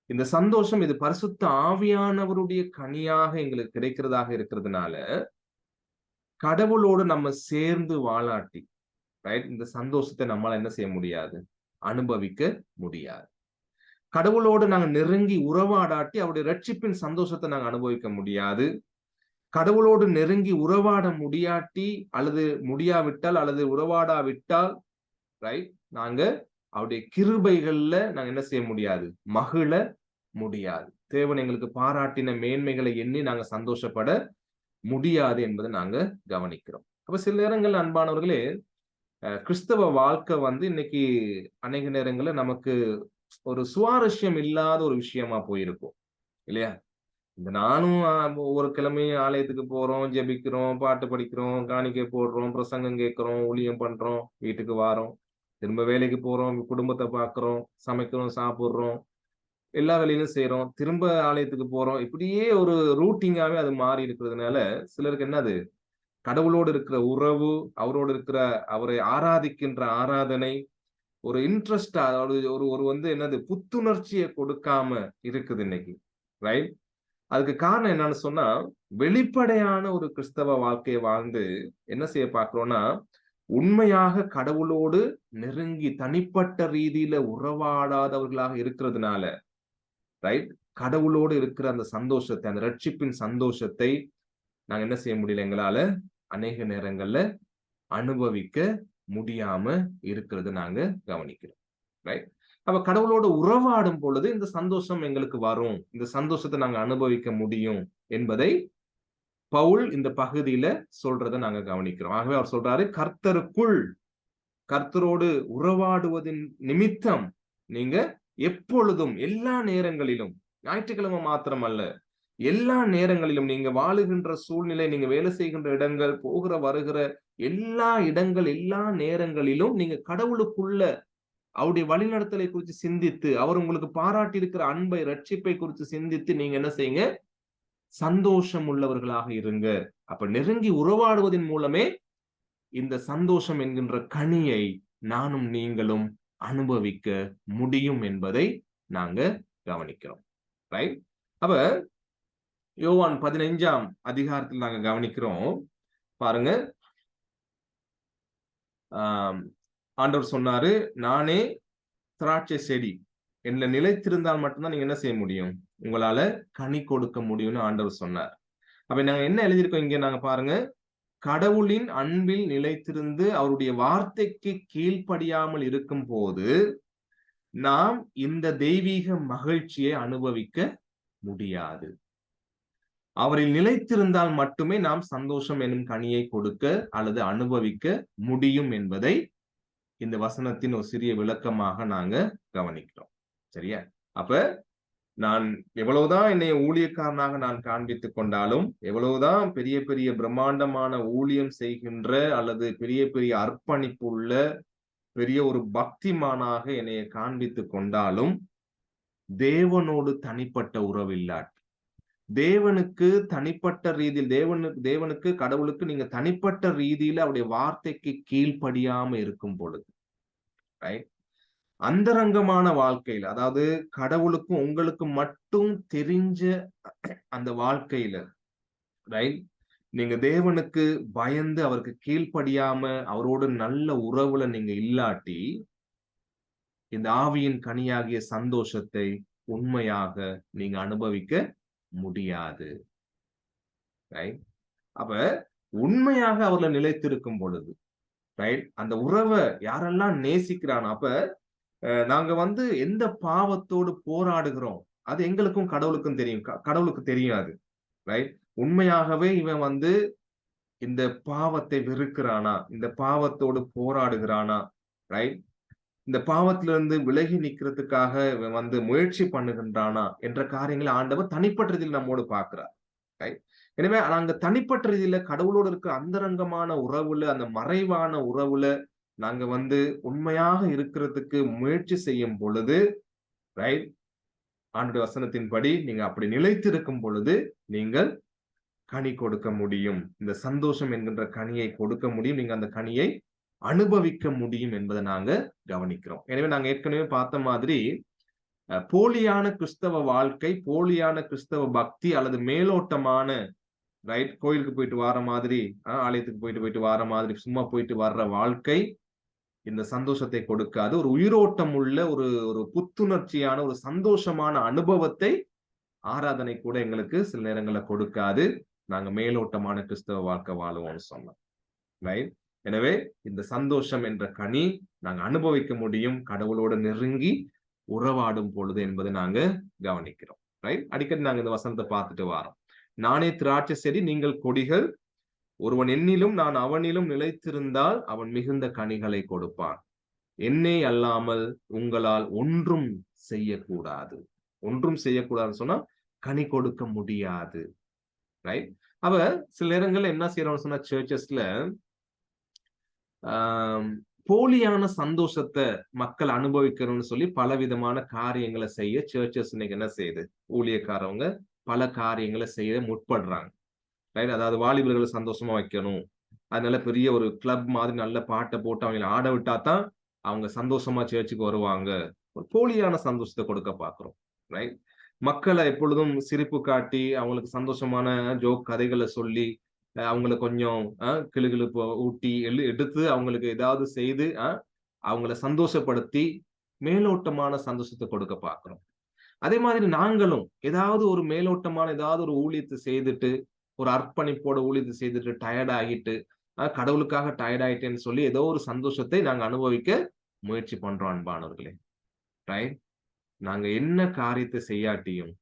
Speaker 1: இந்த சந்தோஷம் இது பரிசுத்த ஆவியானவருடைய கனியாக எங்களுக்கு கிடைக்கிறதாக இருக்கிறதுனால கடவுளோடு நம்ம சேர்ந்து வாலாட்டி, ரைட், இந்த சந்தோஷத்தை நம்மால என்ன செய்ய முடியாது? அனுபவிக்க முடியாது. கடவுளோடு நாங்க நெருங்கி உறவாடாட்டி அவருடைய ரட்சிப்பின் சந்தோஷத்தை நாங்க அனுபவிக்க முடியாது. கடவுளோடு நெருங்கி உறவாட முடியாட்டி அல்லது முடியாவிட்டால் அல்லது உறவாடாவிட்டால் ரைட் நாங்க அவருடைய கிருபைகள்ல நாங்க என்ன செய்ய முடியாது, மகிழ முடியாது. தேவன் எங்களுக்கு பாராட்டின மேன்மைகளை எண்ணி நாங்க சந்தோஷப்பட முடியாது என்பதை நாங்க கவனிக்கிறோம். அப்ப சில நேரங்கள் அன்பானவர்களே, கிறிஸ்தவ வாழ்க்கை இன்னைக்கு அநேக நேரங்கள்ல நமக்கு ஒரு சுவாரஸ்யம் இல்லாத ஒரு விஷயமா போயிருக்கும் இல்லையா? இந்த நானும் ஒவ்வொரு கிழமையும் ஆலயத்துக்கு போறோம், ஜெபிக்கிறோம், பாட்டு படிக்கிறோம், காணிக்கை போடுறோம், பிரசங்கம் கேட்கிறோம், ஊழியம் பண்றோம், வீட்டுக்கு வாரோம், திரும்ப வேலைக்கு போறோம், குடும்பத்தை பார்க்கிறோம், சமைக்கிறோம், சாப்பிடுறோம், எல்லா வேலையிலும் செய்யறோம், திரும்ப ஆலயத்துக்கு போறோம். இப்படியே ஒரு ரூட்டிங்காவே அது மாறி இருக்கிறதுனால சிலருக்கு என்னது, கடவுளோடு இருக்கிற உறவு, அவரோடு இருக்கிற அவரை ஆராதிக்கின்ற ஆராதனை ஒரு இன்ட்ரெஸ்ட், அதாவது ஒரு என்னது புத்துணர்ச்சியை கொடுக்காம இருக்குது இன்னைக்கு. ரைட்? அதுக்கு காரணம் என்னன்னு சொன்னா, வெளிப்படையான ஒரு கிறிஸ்தவ வாழ்க்கையை வாழ்ந்து என்ன செய்ய பார்க்கிறோம்னா, உண்மையாக கடவுளோடு நெருங்கி தனிப்பட்ட ரீதியில உறவாடாதவர்களாக இருக்கிறதுனால, ரைட், கடவுளோடு இருக்கிற அந்த சந்தோஷத்தை, அந்த ரட்சிப்பின் சந்தோஷத்தை நாங்க என்ன செய்ய முடியல, எங்களால அநேக நேரங்கள்ல அனுபவிக்க முடியாம இருக்கிறது நாங்க கவனிக்கிறோம். ரைட்? அப்ப கடவுளோட உறவாடும் பொழுது இந்த சந்தோஷம் எங்களுக்கு வரும், இந்த சந்தோஷத்தை நாங்க அனுபவிக்க முடியும் என்பதை பவுல் இந்த பகுதியில சொல்றதை நாங்க கவனிக்கிறோம். ஆகவே அவர் சொல்றாரு, கர்த்தருக்குள், கர்த்தரோடு உறவாடுவதின் நிமித்தம் நீங்க எப்பொழுதும் எல்லா நேரங்களிலும், ஞாயிற்றுக்கிழமை மாத்திரம் அல்ல, எல்லா நேரங்களிலும் நீங்க வாழுகின்ற சூழ்நிலை, நீங்க வேலை செய்கின்ற இடங்கள், போகிற வருகிற எல்லா இடங்கள், எல்லா நேரங்களிலும் நீங்க கடவுளுக்குள்ள அவருடைய வழிநடத்தலை குறித்து சிந்தித்து, அவர் உங்களுக்கு பாராட்டி இருக்கிற அன்பை, ரட்சிப்பை குறித்து சிந்தித்து நீங்க என்ன செய்யுங்க, சந்தோஷம் உள்ளவர்களாக இருங்க. அப்ப நெருங்கி உறவாடுவதன் மூலமே இந்த சந்தோஷம் என்கின்ற கனியை நானும் நீங்களும் அனுபவிக்க முடியும் என்பதை நாங்க கவனிக்கிறோம். ரைட்? அப்ப யோவான் 15ஆம் அதிகாரத்தில் நாங்க கவனிக்கிறோம் பாருங்க. ஆண்டவர் சொன்னாரு, நானே திராட்சை செடி, என்னை நிலைத்திருந்தால் மட்டும்தான் நீங்க என்ன செய்ய முடியும், உங்களால கனி கொடுக்க முடியும்னு ஆண்டவர் சொன்னார். அப்ப நாங்க என்ன எழுதியிருக்கோம் இங்க, நாங்க பாருங்க, கடவுளின் அன்பில் நிலைத்திருந்து அவருடைய வார்த்தைக்கு கீழ்ப்படியாமல் இருக்கும் போது நாம் இந்த தெய்வீக மகிழ்ச்சியை அனுபவிக்க முடியாது. அவரில் நிலைத்திருந்தால் மட்டுமே நாம் சந்தோஷம் எனும் கனியை கொடுக்க அல்லது அனுபவிக்க முடியும் என்பதை இந்த வசனத்தின் ஒரு சிறிய விளக்கமாக நாங்க கவனிக்கிறோம். சரியா? அப்ப நான் எவ்வளவுதான் என்னை ஊழியக்காரனாக நான் காண்பித்துக் கொண்டாலும், எவ்வளவுதான் பெரிய பெரிய பிரம்மாண்டமான ஊழியம் செய்கின்ற அல்லது பெரிய பெரிய அர்ப்பணிப்பு உள்ள பெரிய ஒரு பக்திமானாக என்னை காண்பித்துக் கொண்டாலும், தேவனோடு தனிப்பட்ட உறவு இல்லாட்டி, தேவனுக்கு தனிப்பட்ட ரீதியில், தேவனுக்கு கடவுளுக்கு நீங்க தனிப்பட்ட ரீதியில அவருடைய வார்த்தைக்கு கீழ்ப்படியாம இருக்கும் பொழுது, ரைட், அந்தரங்கமான வாழ்க்கையில, அதாவது கடவுளுக்கும் உங்களுக்கு மட்டும் தெரிஞ்ச அந்த வாழ்க்கையில, ரைட், நீங்க தேவனுக்கு பயந்து அவருக்கு கீழ்ப்படியாம அவரோடு நல்ல உறவுல நீங்க இல்லாட்டி இந்த ஆவியின் கனியாகிய சந்தோஷத்தை உண்மையாக நீங்க அனுபவிக்க முடியாது. ரைட்? அப்ப உண்மையாக அவர்ல நிலைத்திருக்கும் பொழுது, ரைட், அந்த உறவை யாரெல்லாம் நேசிக்கிறான், அப்ப நாங்க எந்த பாவத்தோடு போராடுகிறோம் அது எங்களுக்கும் கடவுளுக்கும் தெரியும், கடவுளுக்கு தெரியாது. ரைட்? உண்மையாகவே இவன் இந்த பாவத்தை வெறுக்கிறானா, இந்த பாவத்தோடு போராடுகிறானா, ரைட், இந்த பாவத்திலிருந்து விலகி நிக்கிறதுக்காக இவன் முயற்சி பண்ணுகின்றானா என்ற காரியங்களை ஆண்டவர் தனிப்பட்ட ரீதியில் நம்மோடு பார்க்கிறார். ரைட்? எனவே நாங்க தனிப்பட்ட ரீதியில கடவுளோடு இருக்கிற அந்தரங்கமான உறவுல, அந்த மறைவான உறவுல நாங்க உண்மையாக இருக்கிறதுக்கு முயற்சி செய்யும் பொழுது, ரைட், ஆண்டவருடைய வசனத்தின்படி நீங்க அப்படி நிலைத்திருக்கும் பொழுது நீங்கள் கனி கொடுக்க முடியும், இந்த சந்தோஷம் என்கின்ற கனியை கொடுக்க முடியும், நீங்க அந்த கனியை அனுபவிக்க முடியும் என்பதை நாங்க கவனிக்கிறோம். எனவே நாங்க ஏற்கனவே பார்த்த மாதிரி போலியான கிறிஸ்தவ வாழ்க்கை, போலியான கிறிஸ்தவ பக்தி அல்லது மேலோட்டமான, ரைட், கோயிலுக்கு போயிட்டு வர மாதிரி, ஆலயத்துக்கு போயிட்டு வார மாதிரி சும்மா போயிட்டு வர்ற வாழ்க்கை இந்த சந்தோஷத்தை கொடுக்காது. ஒரு உயிரோட்டம் உள்ள ஒரு ஒரு புத்துணர்ச்சியான ஒரு சந்தோஷமான அனுபவத்தை ஆராதனை கூட எங்களுக்கு சில நேரங்கள்ல கொடுக்காது. நாங்க மேலோட்டமான கிறிஸ்தவ வாழ்க்கை வாழுவோம்னு சொன்னோம். ரைட்? எனவே இந்த சந்தோஷம் என்ற கனி நாங்க அனுபவிக்க முடியும் கடவுளோடு நெருங்கி உறவாடும் பொழுது என்பதை நாங்க கவனிக்கிறோம். ரைட்? அடிக்கடி நாங்க இந்த வசனத்தை பார்த்துட்டு வாரோம். நானே திராட்சை செடி, நீங்கள் கொடிகள். ஒருவன் என்னிலும் நான் அவனிலும் நிலைத்திருந்தால் அவன் மிகுந்த கனிகளை கொடுப்பான். என்னை அல்லாமல் உங்களால் ஒன்றும் செய்யக்கூடாது. ஒன்றும் செய்யக்கூடாதுன்னு சொன்னா கனி கொடுக்க முடியாது. ரைட்? அவ சில நேரங்கள்ல என்ன செய்யறோம்னு சொன்னா சர்ச்சஸ்ல போலியான சந்தோஷத்தை மக்கள் அனுபவிக்கணும்னு சொல்லி பலவிதமான காரியங்களை செய்ய சர்ச்சஸ் இன்னைக்கு என்ன செய்யுது? ஊழியக்காரவங்க பல காரியங்களை செய்ய முற்படுறாங்க. ரைட்? அதாவது வாலிபர்களை சந்தோஷமா வைக்கணும், அதனால பெரிய ஒரு கிளப் மாதிரி நல்ல பாட்டை போட்டு அவங்களை ஆட விட்டா தான் அவங்க சந்தோஷமா சர்ச்சுக்கு வருவாங்க. ஒரு போலியான சந்தோஷத்தை கொடுக்க பாக்குறோம். ரைட்? மக்களை எப்பொழுதும் சிரிப்பு காட்டி அவங்களுக்கு சந்தோஷமான ஜோக் கதைகளை சொல்லி அவங்களை கொஞ்சம் கிளுகிளுப்பு ஊட்டி எடுத்து அவங்களுக்கு ஏதாவது செய்து அவங்கள சந்தோஷப்படுத்தி மேலோட்டமான சந்தோஷத்தை கொடுக்க பாக்குறோம். அதே மாதிரி நாங்களும் ஏதாவது ஒரு மேலோட்டமான ஏதாவது ஒரு ஊழியத்தை செய்துட்டு, ஒரு அர்ப்பணிப்போட ஊழியத்தை செய்துட்டு டயர்ட் ஆகிட்டு கடவுளுக்காக டயர்ட் ஆயிட்டேன்னு சொல்லி ஏதோ ஒரு சந்தோஷத்தை நாங்க அனுபவிக்க முயற்சி பண்றோம் அன்பானவர்களே. ரைட்? நாங்க என்ன காரியத்தை செய்யாட்டியும்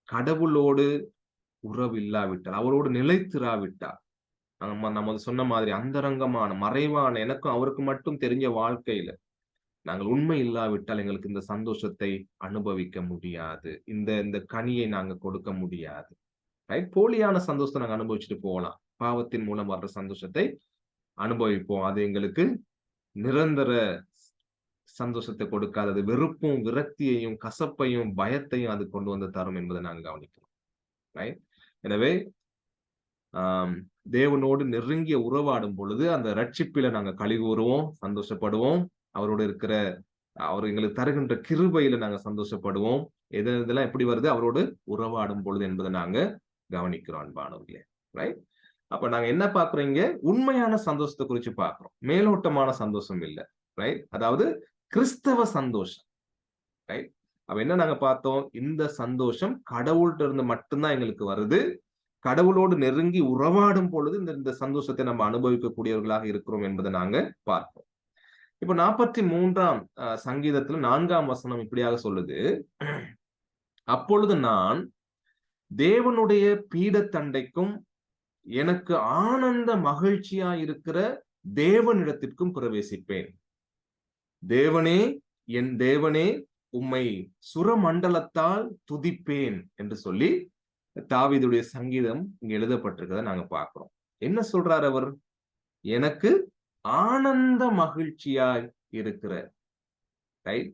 Speaker 1: கடவுளோடு உறவு இல்லாவிட்டால், அவரோடு நிலைத்திராவிட்டால், நம்ம சொன்ன மாதிரி அந்தரங்கமான மறைவான எனக்கும் அவருக்கு மட்டும் தெரிஞ்ச வாழ்க்கையில நாங்கள் உண்மை இல்லாவிட்டால் எங்களுக்கு இந்த சந்தோஷத்தை அனுபவிக்க முடியாது. இந்த கனியை நாங்க கொடுக்க முடியாது. ரைட்? போலியான சந்தோஷத்தை நாங்க அனுபவிச்சுட்டு போகலாம். பாவத்தின் மூலம் வர்ற சந்தோஷத்தை அனுபவிப்போம். அது எங்களுக்கு நிரந்தர சந்தோஷத்தை கொடுக்காதது. வெறுப்பும் விரக்தியையும் கசப்பையும் பயத்தையும் அது கொண்டு வந்து தரும் என்பதை நாங்கள் கவனிக்கிறோம். ரைட்? எனவே தேவனோடு நெருங்கிய உறவாடும் பொழுது அந்த ரட்சிப்பில நாங்க களி கூறுவோம், சந்தோஷப்படுவோம். அவரோடு இருக்கிற அவர் எங்களுக்கு தருகின்ற கிருபையில நாங்க சந்தோஷப்படுவோம். இதெல்லாம் எப்படி வருது? அவரோடு உறவாடும் பொழுது என்பதை நாங்க கவனிக்கிறோம் அன்பானவர்களே. ரைட்? அப்ப நாங்க என்ன பாக்குறோம்? உண்மையான சந்தோஷத்தை குறிச்சு பாக்குறோம், மேலோட்டமான சந்தோஷம் இல்ல. ரைட்? அதாவது கிறிஸ்தவ சந்தோஷம். ரைட்? அப்ப என்ன நாங்க பார்த்தோம்? இந்த சந்தோஷம் கடவுள்கிட்ட இருந்து மட்டும்தான் எங்களுக்கு வருது. கடவுளோடு நெருங்கி உறவாடும் பொழுது இந்த சந்தோஷத்தை நம்ம அனுபவிக்கக்கூடியவர்களாக இருக்கிறோம் என்பதை நாங்க பார்ப்போம். இப்ப 43ஆம் சங்கீதத்துல 4ஆம் வசனம் இப்படியாக சொல்லுது. அப்பொழுது நான் தேவனுடைய பீடத்தண்டைக்கும் எனக்கு ஆனந்த மகிழ்ச்சியா இருக்கிற தேவனிடத்திற்கும் பிரவேசிப்பேன். தேவனே, என் தேவனே, உம்மை சுரமண்டலத்தால் துதிப்பேன் என்று சொல்லி தாவீதுடைய சங்கீதம் இங்க எழுதப்பட்டிருக்கிறத நாங்க பார்க்கிறோம். என்ன சொல்றார் அவர்? எனக்கு ஆனந்த மகிழ்ச்சியாய் இருக்கிற, ரைட்?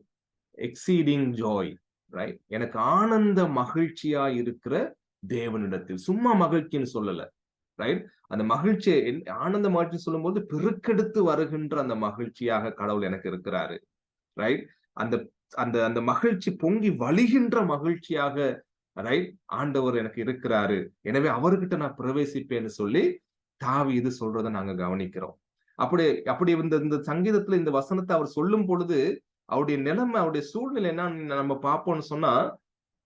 Speaker 1: Exceeding Joy, right? எனக்கு ஆனந்த மகிழ்ச்சியாய் இருக்கிற தேவனிடத்தில். சும்மா மகிழ்ச்சின்னு சொல்லல. ரைட்? அந்த மகிழ்ச்சியை ஆனந்த மகிழ்ச்சி சொல்லும் போது பெருக்கெடுத்து வருகின்ற அந்த மகிழ்ச்சியாக கடவுள் எனக்கு இருக்கிறாரு. ரைட்? அந்த அந்த அந்த மகிழ்ச்சி பொங்கி வழிகின்ற மகிழ்ச்சியாக, ரைட், ஆண்டவர் எனக்கு இருக்கிறாரு. எனவே அவர்கிட்ட நான் பிரவேசிப்பேன்னு சொல்லி தாவீது சொல்றதை நாங்க கவனிக்கிறோம். அப்படி இந்த சங்கீதத்துல இந்த வசனத்தை அவர் சொல்லும் பொழுது அவருடைய நிலைமை, அவருடைய சூழ்நிலை என்ன நம்ம பார்ப்போம்னு சொன்னா,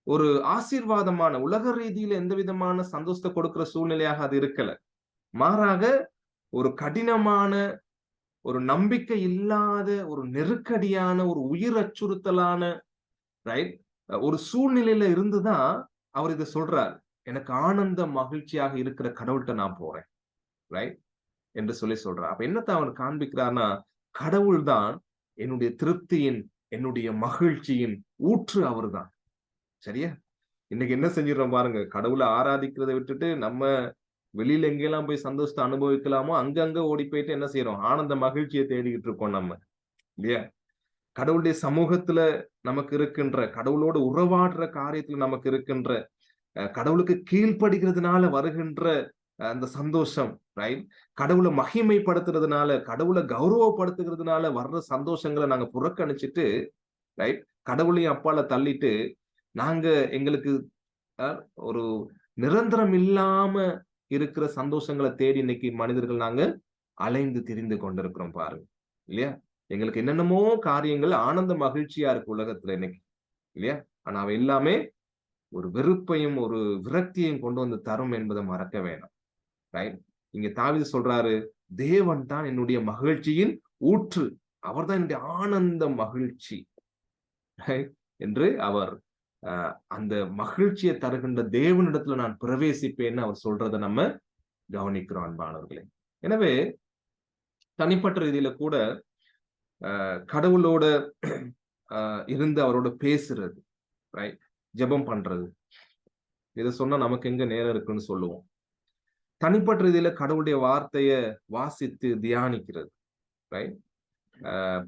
Speaker 1: ஒரு ஆசீர்வாதமான, உலக ரீதியில எந்த விதமான சந்தோஷத்தை கொடுக்கிற சூழ்நிலையாக அது இருக்கல. மாறாக ஒரு கடினமான, ஒரு நம்பிக்கை இல்லாத, ஒரு நெருக்கடியான, ஒரு உயிர் அச்சுறுத்தலான, ரைட், ஒரு சூழ்நிலையில இருந்துதான் அவர் இதை சொல்றார். எனக்கு ஆனந்த மகிழ்ச்சியாக இருக்கிற கடவுள்கிட்ட நான் போறேன், ரைட், என்று சொல்லி சொல்றார். அப்ப என்னத்தான் அவர் காண்பிக்கிறார்னா, கடவுள் தான் என்னுடைய திருப்தியின், என்னுடைய மகிழ்ச்சியின் ஊற்று அவர்தான். சரியா? இன்னைக்கு என்ன செஞ்சிடறோம் பாருங்க. கடவுளை ஆராதிக்கிறதை விட்டுட்டு நம்ம வெளியில எங்கெல்லாம் போய் சந்தோஷத்தை அனுபவிக்கலாமோ அங்கங்க ஓடி போயிட்டு என்ன செய்யறோம்? ஆனந்த மகிழ்ச்சியை தேடிக்கிட்டு இருக்கோம் நம்ம, இல்லையா? கடவுளுடைய சமூகத்துல நமக்கு இருக்கின்ற, கடவுளோடு உறவாடுற காரியத்துல நமக்கு இருக்கின்ற, கடவுளுக்கு கீழ்ப்படுகிறதுனால வருகின்ற அந்த சந்தோஷம், ரைட், கடவுளை மகிமைப்படுத்துறதுனால, கடவுளை கௌரவப்படுத்துகிறதுனால வர்ற சந்தோஷங்களை நாங்க புறக்கணிச்சுட்டு, ரைட், கடவுளையும் அப்பால தள்ளிட்டு நாங்க எங்களுக்கு ஒரு நிரந்தரம் இல்லாம இருக்கிற சந்தோஷங்களை தேடி இன்னைக்கு மனிதர்கள் நாங்க அலைந்து திரிந்து கொண்டிருக்கிறோம் பாருங்க, இல்லையா? எங்களுக்கு என்னென்னமோ காரியங்கள் ஆனந்த மகிழ்ச்சியா இருக்கு உலகத்துல இன்னைக்கு, இல்லையா? ஆனா அவை எல்லாமே ஒரு வெறுப்பையும் ஒரு விரக்தியையும் கொண்டு வந்து தரும் என்பதை மறக்க வேணாம். ரைட்? இங்க தாவீது சொல்றாரு, தேவன் தான் என்னுடைய மகிழ்ச்சியின் ஊற்று. அவர்தான் என்னுடைய ஆனந்த மகிழ்ச்சி. ரைட்? என்று அவர் அந்த மகிழ்ச்சியை தருகின்ற தேவனிடத்துல நான் பிரவேசிப்பேன்னு அவர் சொல்றதை நம்ம கவனிக்கிறோம் அன்பானவர்களே. எனவே தனிப்பட்ட ரீதியில கூட கடவுளோட இருந்து அவரோட பேசுறது, ரைட்? ஜெபம் பண்றது. இத சொன்னா நமக்கு எங்க நேரம் இருக்குன்னு சொல்லுவோம். தனிப்பட்ட ரீதியில கடவுளுடைய வார்த்தைய வாசித்து தியானிக்கிறது, ரைட்?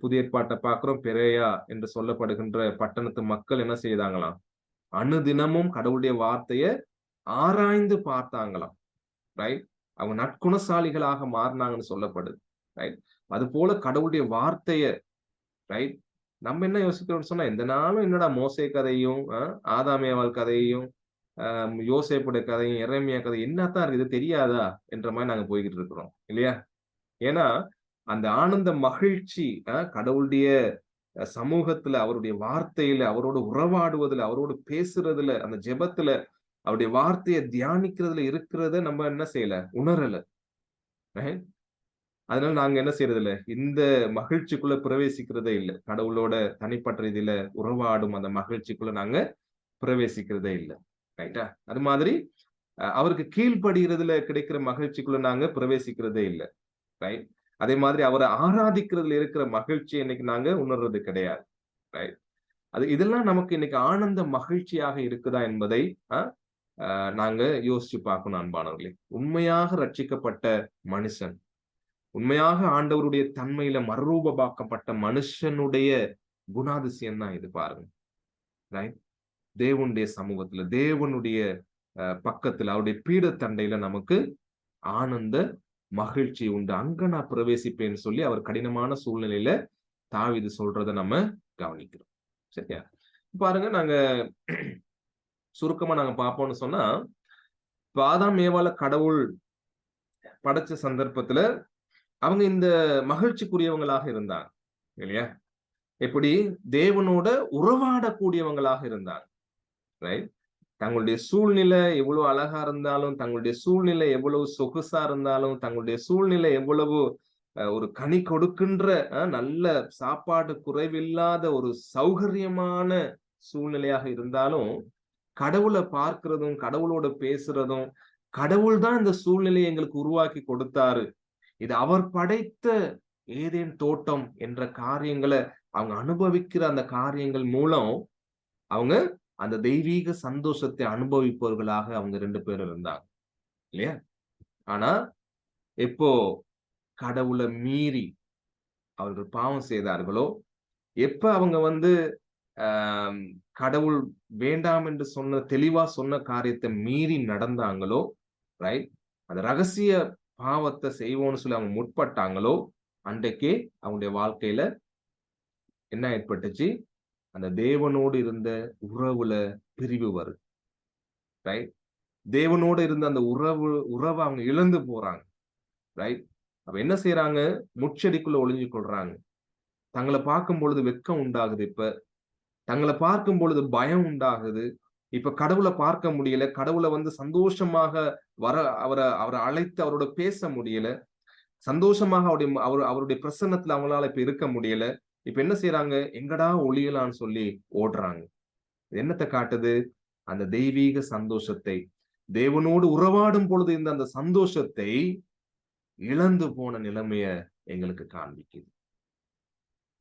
Speaker 1: புதிய ஏற்பாட்டை பார்க்கிறோம். பெரேயா என்று சொல்லப்படுகின்ற பட்டணத்து மக்கள் என்ன செய்தாங்களாம்? அனுதினமும் கடவுளுடைய வார்த்தைய ஆராய்ந்து பார்த்தாங்களாம், ரைட்? அவங்க நற்குணசாலிகளாக மாறினாங்கன்னு சொல்லப்படுது, ரைட்? அது போல கடவுளுடைய வார்த்தைய, ரைட்? நம்ம என்ன யோசிக்கிறோம்னு சொன்னா, எந்த நாளும் என்னடா மோசே கதையும், ஆதாம் ஏவாள் கதையையும், யோசேப்புடைய கதையும், எரேமியா கதை என்னத்தான் இருக்குது தெரியாதா? என்ற மாதிரி நாங்க போய்கிட்டு இருக்கிறோம், இல்லையா? ஏன்னா அந்த ஆனந்த மகிழ்ச்சி கடவுளுடைய சமூகத்துல, அவருடைய வார்த்தையில, அவரோட உறவாடுவதுல, அவரோடு பேசுறதுல, அந்த ஜெபத்துல, அவருடைய வார்த்தையை தியானிக்கிறதுல இருக்கிறத நம்ம என்ன செய்யல, உணரல. அதனால நாங்க என்ன செய்யறது இல்ல, இந்த மகிழ்ச்சிக்குள்ள பிரவேசிக்கிறதே இல்ல. கடவுளோட தனிப்பட்ட ரீதியில உறவாடும் அந்த மகிழ்ச்சிக்குள்ள நாங்க பிரவேசிக்கிறதே இல்ல. ரைட்டா? அது மாதிரி அவருக்கு கீழ்ப்படுகிறதுல கிடைக்கிற மகிழ்ச்சிக்குள்ள நாங்க பிரவேசிக்கிறதே இல்ல. ரைட்? அதே மாதிரி அவரை ஆராதிக்கிறதுல இருக்கிற மகிழ்ச்சி இன்னைக்கு நாங்க உணர்றது கிடையாது. ரைட்? இதெல்லாம் நமக்கு இன்னைக்கு ஆனந்த மகிழ்ச்சியாக இருக்குதா என்பதை நாங்க யோசிச்சு பார்க்கணும் அன்பானவர்களே. உண்மையாக ரட்சிக்கப்பட்ட மனுஷன், உண்மையாக ஆண்டவருடைய தன்மையில மறுரூபமாக்கப்பட்ட மனுஷனுடைய குணாதிசயம் தான் இது பாருங்க. ரைட்? தேவனுடைய சமூகத்துல, தேவனுடைய பக்கத்துல, அவருடைய பீடத்தண்டையில நமக்கு ஆனந்த மகிழ்ச்சி உண்டு. அங்க நான் பிரவேசிப்பேன்னு சொல்லி அவர் கடினமான சூழ்நிலையில தாவீது சொல்றதை நம்ம கவனிக்கிறோம். சரியா? பாருங்க, நாங்க சுருக்கமா நாங்க பார்ப்போம்னு சொன்னா, ஆதாம் ஏவாள கடவுள் படைச்ச சந்தர்ப்பத்துல அவங்க இந்த மகிழ்ச்சிக்குரியவங்களாக இருந்தாங்க, இல்லையா? எப்படி தேவனோட உறவாடக்கூடியவங்களாக இருந்தாங்க, ரைட்? தங்களுடைய சூழ்நிலை எவ்வளவு அழகா இருந்தாலும், தங்களுடைய சூழ்நிலை எவ்வளவு சொகுசா இருந்தாலும், தங்களுடைய சூழ்நிலை எவ்வளவு ஒரு கனி கொடுக்கின்ற நல்ல சாப்பாடு குறைவில்லாத ஒரு சௌகரியமான சூழ்நிலையாக இருந்தாலும், கடவுளை பார்க்கிறதும், கடவுளோட பேசுறதும், கடவுள் தான் இந்த சூழ்நிலையை எங்களுக்கு உருவாக்கி கொடுத்தாரு, இது அவர் படைத்த ஏதேன் தோட்டம் என்ற காரியங்களை அவங்க அனுபவிக்கிற அந்த காரியங்கள் மூலம் அவங்க அந்த தெய்வீக சந்தோஷத்தை அனுபவிப்பவர்களாக அவங்க 2 பேரும் இருந்தாங்க, இல்லையா? ஆனா எப்போ கடவுளை மீறி அவர்கள் பாவம் செய்தார்களோ, எப்ப அவங்க கடவுள் வேண்டாம் என்று தெளிவா சொன்ன காரியத்தை மீறி நடந்தாங்களோ, ரைட்? அந்த ரகசிய பாவத்தை செய்வோம்னு சொல்லி அவங்க முற்பட்டாங்களோ, அன்றைக்கே அவங்களுடைய வாழ்க்கையில என்ன ஏற்பட்டுச்சு? அந்த தேவனோடு இருந்த உறவுல பிரிவு வருது, ரைட்? தேவனோடு இருந்த அந்த உறவை அவங்க இழந்து போறாங்க, ரைட்? அப்ப என்ன செய்யறாங்க? முச்செடிக்குள்ள ஒளிஞ்சு கொள்றாங்க. தங்களை பார்க்கும் பொழுது வெட்கம் உண்டாகுது. இப்ப தங்களை பார்க்கும் பொழுது பயம் உண்டாகுது. இப்ப கடவுளை பார்க்க முடியல. கடவுளை சந்தோஷமாக அவரை அழைத்து அவரோட பேச முடியல. சந்தோஷமாக அவருடைய பிரசன்னத்துல அவங்களால இப்ப இருக்க முடியல. இப்ப என்ன செய்யறாங்க? எங்கடா ஒளியலான்னு சொல்லி ஓடுறாங்க. என்னத்தை காட்டுது? அந்த தெய்வீக சந்தோஷத்தை, தேவனோடு உறவாடும் பொழுது இந்த அந்த சந்தோஷத்தை இழந்து போன நிலைமைய எங்களுக்கு காண்பிக்குது,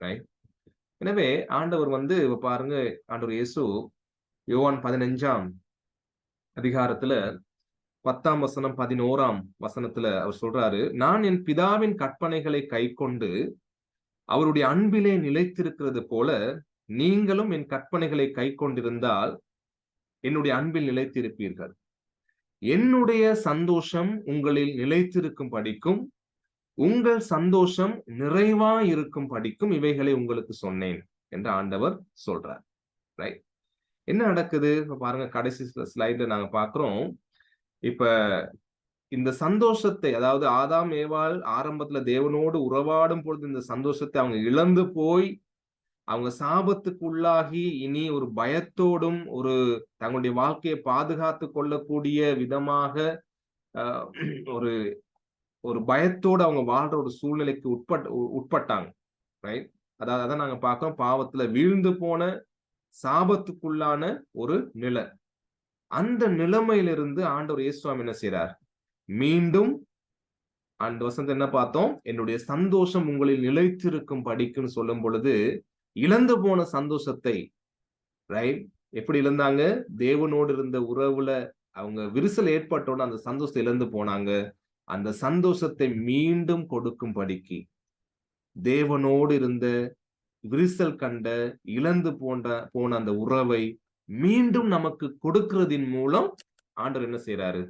Speaker 1: ரைட்? எனவே ஆண்டவர் பாருங்க, ஆண்டவர் இயேசு யோவான் 15ஆம் அதிகாரத்துல 10ஆம் வசனம் 11ஆம் வசனத்துல அவர் சொல்றாரு, நான் என் பிதாவின் கற்பனைகளை கைக்கொண்டு அவருடைய அன்பிலே நிலைத்திருக்கிறது போல நீங்களும் என் கற்பனைகளை கைக்கொண்டிருந்தால் என்னுடைய அன்பில் நிலைத்திருப்பீர்கள். என்னுடைய சந்தோஷம் உங்களில் நிலைத்திருக்கும் படிக்கும், உங்கள் சந்தோஷம் நிறைவா இருக்கும் படிக்கும் இவைகளை உங்களுக்கு சொன்னேன் என்று ஆண்டவர் சொல்றார், ரைட்? என்ன நடக்குது? இப்ப பாருங்க, கடைசி ஸ்லைட்ல நாங்க பாக்குறோம். இப்ப இந்த சந்தோஷத்தை, அதாவது ஆதாம் ஏவாள் ஆரம்பத்துல தேவனோடு உறவாடும் பொழுது இந்த சந்தோஷத்தை அவங்க இழந்து போய் அவங்க சாபத்துக்கு உள்ளாகி இனி ஒரு பயத்தோடும் ஒரு தங்களுடைய வாழ்க்கையை பாதுகாத்து கொள்ளக்கூடிய விதமாக ஒரு ஒரு பயத்தோடு அவங்க வாழ்ற ஒரு சூழ்நிலைக்கு உட்பட்டாங்க. ரைட்? அதாவது அதான் நாங்க பார்க்கிறோம், பாவத்துல வீழ்ந்து போன சாபத்துக்குள்ளான ஒரு நிலை. அந்த நிலைமையிலிருந்து ஆண்டவர் இயேசுவாமி என்ன செய்றார்? மீண்டும் அந்த வசனத்தை என்ன பார்த்தோம்? என்னுடைய சந்தோஷம் உங்களில் நிலைத்திருக்கும் படிக்குன்னு சொல்லும் பொழுது, இழந்து போன சந்தோஷத்தை, ரைட்? எப்படி இழந்தாங்க? தேவனோடு இருந்த உறவுல அவங்க விரிசல் ஏற்பட்டோட அந்த சந்தோஷத்தை இழந்து போனாங்க. அந்த சந்தோஷத்தை மீண்டும் கொடுக்கும்படிக்கு, தேவனோடு இருந்த விரிசல் கண்ட இழந்து போன அந்த உறவை மீண்டும் நமக்கு கொடுக்கிறதின் மூலம் ஆண்டவர் என்ன செய்றாரு?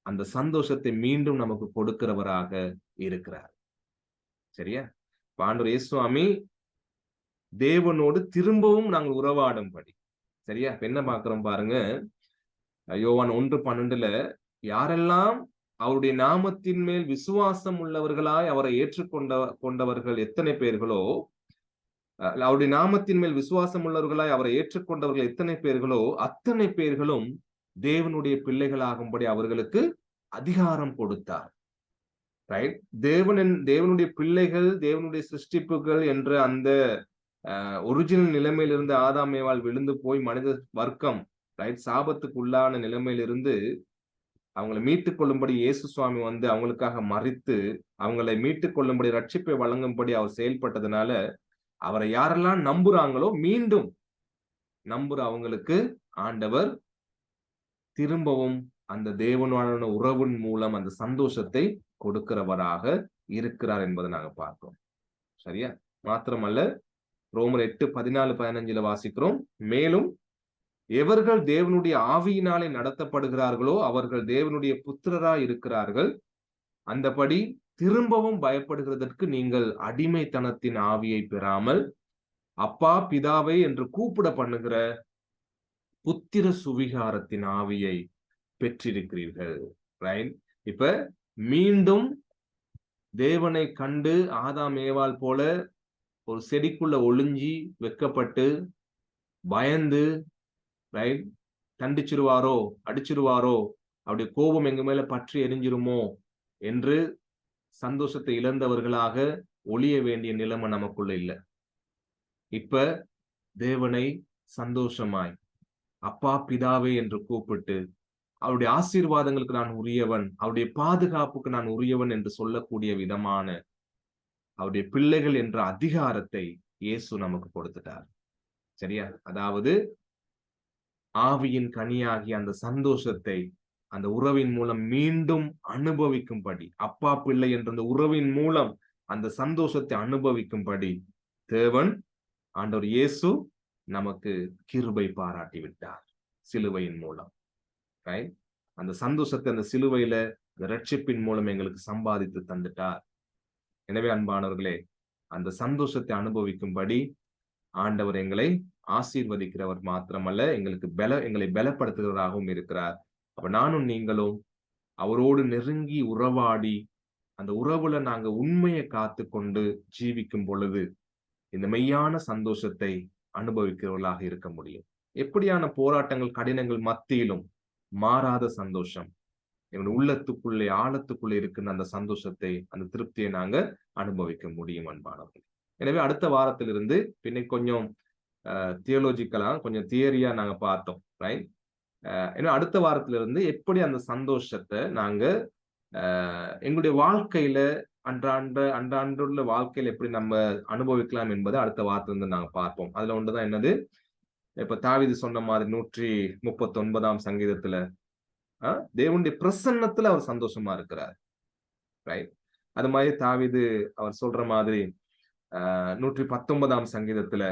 Speaker 1: அந்த சந்தோஷத்தை மீண்டும் நமக்கு கொடுக்கிறவராக இருக்கிறார். சரியா? ஆண்டவர் இயேசுவாமி தேவனோடு திரும்பவும் நாங்கள் உறவாடும்படி. சரியா? என்ன பார்க்கிறோம் பாருங்க. யோவான் 1:12 யாரெல்லாம் அவருடைய நாமத்தின் மேல் விசுவாசம் உள்ளவர்களாய் அவரை கொண்டவர்கள் எத்தனை பேர்களோ, அவருடைய நாமத்தின் மேல் விசுவாசம் உள்ளவர்களாய் அவரை ஏற்றுக்கொண்டவர்கள் எத்தனை பேர்களோ, அத்தனை பேர்களும் தேவனுடைய பிள்ளைகளாகும்படி அவர்களுக்கு அதிகாரம் கொடுத்தார். ரைட்? தேவனுடைய பிள்ளைகள், தேவனுடைய சிருஷ்டிப்புகள் என்ற அந்த ஒரிஜினல் நிலைமையிலிருந்து ஆதாம் ஏவாள் விழுந்து போய் மனித வர்க்கம், ரைட், சாபத்துக்கு உள்ளான நிலைமையிலிருந்து அவங்களை மீட்டுக் கொள்ளும்படி இயேசு சுவாமி வந்து அவங்களுக்காக மரித்து அவங்களை மீட்டுக் கொள்ளும்படி ரட்சிப்பை வழங்கும்படி அவர் செயல்பட்டதுனால, அவரை யாரெல்லாம் நம்புறாங்களோ மீண்டும் நம்புற அவங்களுக்கு ஆண்டவர் திரும்பவும் அந்த தேவனுடான உறவின் மூலம் அந்த சந்தோஷத்தை கொடுக்கிறவராக இருக்கிறார் என்பதை நாங்க பார்க்கிறோம். சரியா? மாத்திரமல்ல, ரோமர் 8:14-15 வாசிக்கிறோம். மேலும் எவர்கள் தேவனுடைய ஆவியினாலே நடத்தப்படுகிறார்களோ அவர்கள் தேவனுடைய புத்திரராய் இருக்கிறார்கள். அந்தபடி திரும்பவும் பயப்படுகிறதற்கு நீங்கள் அடிமைத்தனத்தின் ஆவியை பெறாமல் அப்பா பிதாவை என்று கூப்பிட பண்ணுகிற புத்திர சுவிகாரத்தின் ஆவியை பெற்றிருக்கிறீர்கள். ரைட்? இப்ப மீண்டும் தேவனை கண்டு ஆதாம் ஏவாள் போல ஒரு செடிக்குள்ள ஒளிஞ்சி வெக்கப்பட்டு பயந்து, ரைட், தண்டிச்சிருவாரோ அடிச்சிருவாரோ, அவருடைய கோபம் எங்க மேல பற்றி எரிஞ்சிருமோ என்று சந்தோஷத்தை இழந்தவர்களாக ஒளிய வேண்டிய நிலைமை நமக்குள்ள இல்ல. இப்ப தேவனை சந்தோஷமாய் அப்பா பிதாவே என்று கூப்பிட்டு அவருடைய ஆசீர்வாதங்களுக்கு நான் உரியவன், அவருடைய பாதுகாப்புக்கு நான் உரியவன் என்று சொல்லக்கூடிய விதமான அவருடைய பிள்ளைகள் என்ற அதிகாரத்தை இயேசு நமக்கு கொடுத்துட்டார். சரியா? அதாவது ஆவியின் கனியாகிய அந்த சந்தோஷத்தை அந்த உறவின் மூலம் மீண்டும் அனுபவிக்கும்படி, அப்பா பிள்ளை என்ற அந்த உறவின் மூலம் அந்த சந்தோஷத்தை அனுபவிக்கும்படி தேவன் ஆண்டவர் இயேசு நமக்கு கிருபை பாராட்டி விட்டார் சிலுவையின் மூலம். அந்த சந்தோஷத்தை அந்த சிலுவையில அந்த ரட்சிப்பின் மூலம் எங்களுக்கு சம்பாதித்து தந்துட்டார். எனவே அன்பானவர்களே, அந்த சந்தோஷத்தை அனுபவிக்கும்படி ஆண்டவர் எங்களை ஆசீர்வதிக்கிறவர் மாத்திரமல்ல, எங்களை பலப்படுத்துகிறவராகவும் இருக்கிறார். அப்ப நானும் நீங்களும் அவரோடு நெருங்கி உறவாடி அந்த உறவுல நாங்க உண்மையை காத்து கொண்டு ஜீவிக்கும் பொழுது இந்த மெய்யான சந்தோஷத்தை அனுபவிக்கிறவர்களாக இருக்க முடியும். எப்படியான போராட்டங்கள் கடினங்கள் மத்தியிலும் மாறாத சந்தோஷம், எங்களுடைய உள்ளத்துக்குள்ளே ஆழத்துக்குள்ளே இருக்கிற அந்த சந்தோஷத்தை, அந்த திருப்தியை நாங்க அனுபவிக்க முடியும் அன்பானவர்கள். எனவே அடுத்த வாரத்திலிருந்து பின்ன கொஞ்சம் தியோலஜிக்கலா கொஞ்சம் தியரியா நாங்க பார்த்தோம். ரைட்? ஏன்னா அடுத்த வாரத்திலிருந்து எப்படி அந்த சந்தோஷத்தை நாங்க எங்களுடைய வாழ்க்கையில அன்றாண்டுள்ள வாழ்க்கையில எப்படி நம்ம அனுபவிக்கலாம் என்பதை அடுத்த வாரத்திலிருந்து நாங்க பார்ப்போம். அதுல ஒன்றுதான் என்னது, இப்ப தாவீது சொன்ன மாதிரி 139ஆம் சங்கீதத்துல தேவனுடைய பிரசன்னத்துல அவர் சந்தோஷமா இருக்கிறார். ரைட்? அது மாதிரி தாவீது அவர் சொல்ற மாதிரி 119ஆம் சங்கீதத்துல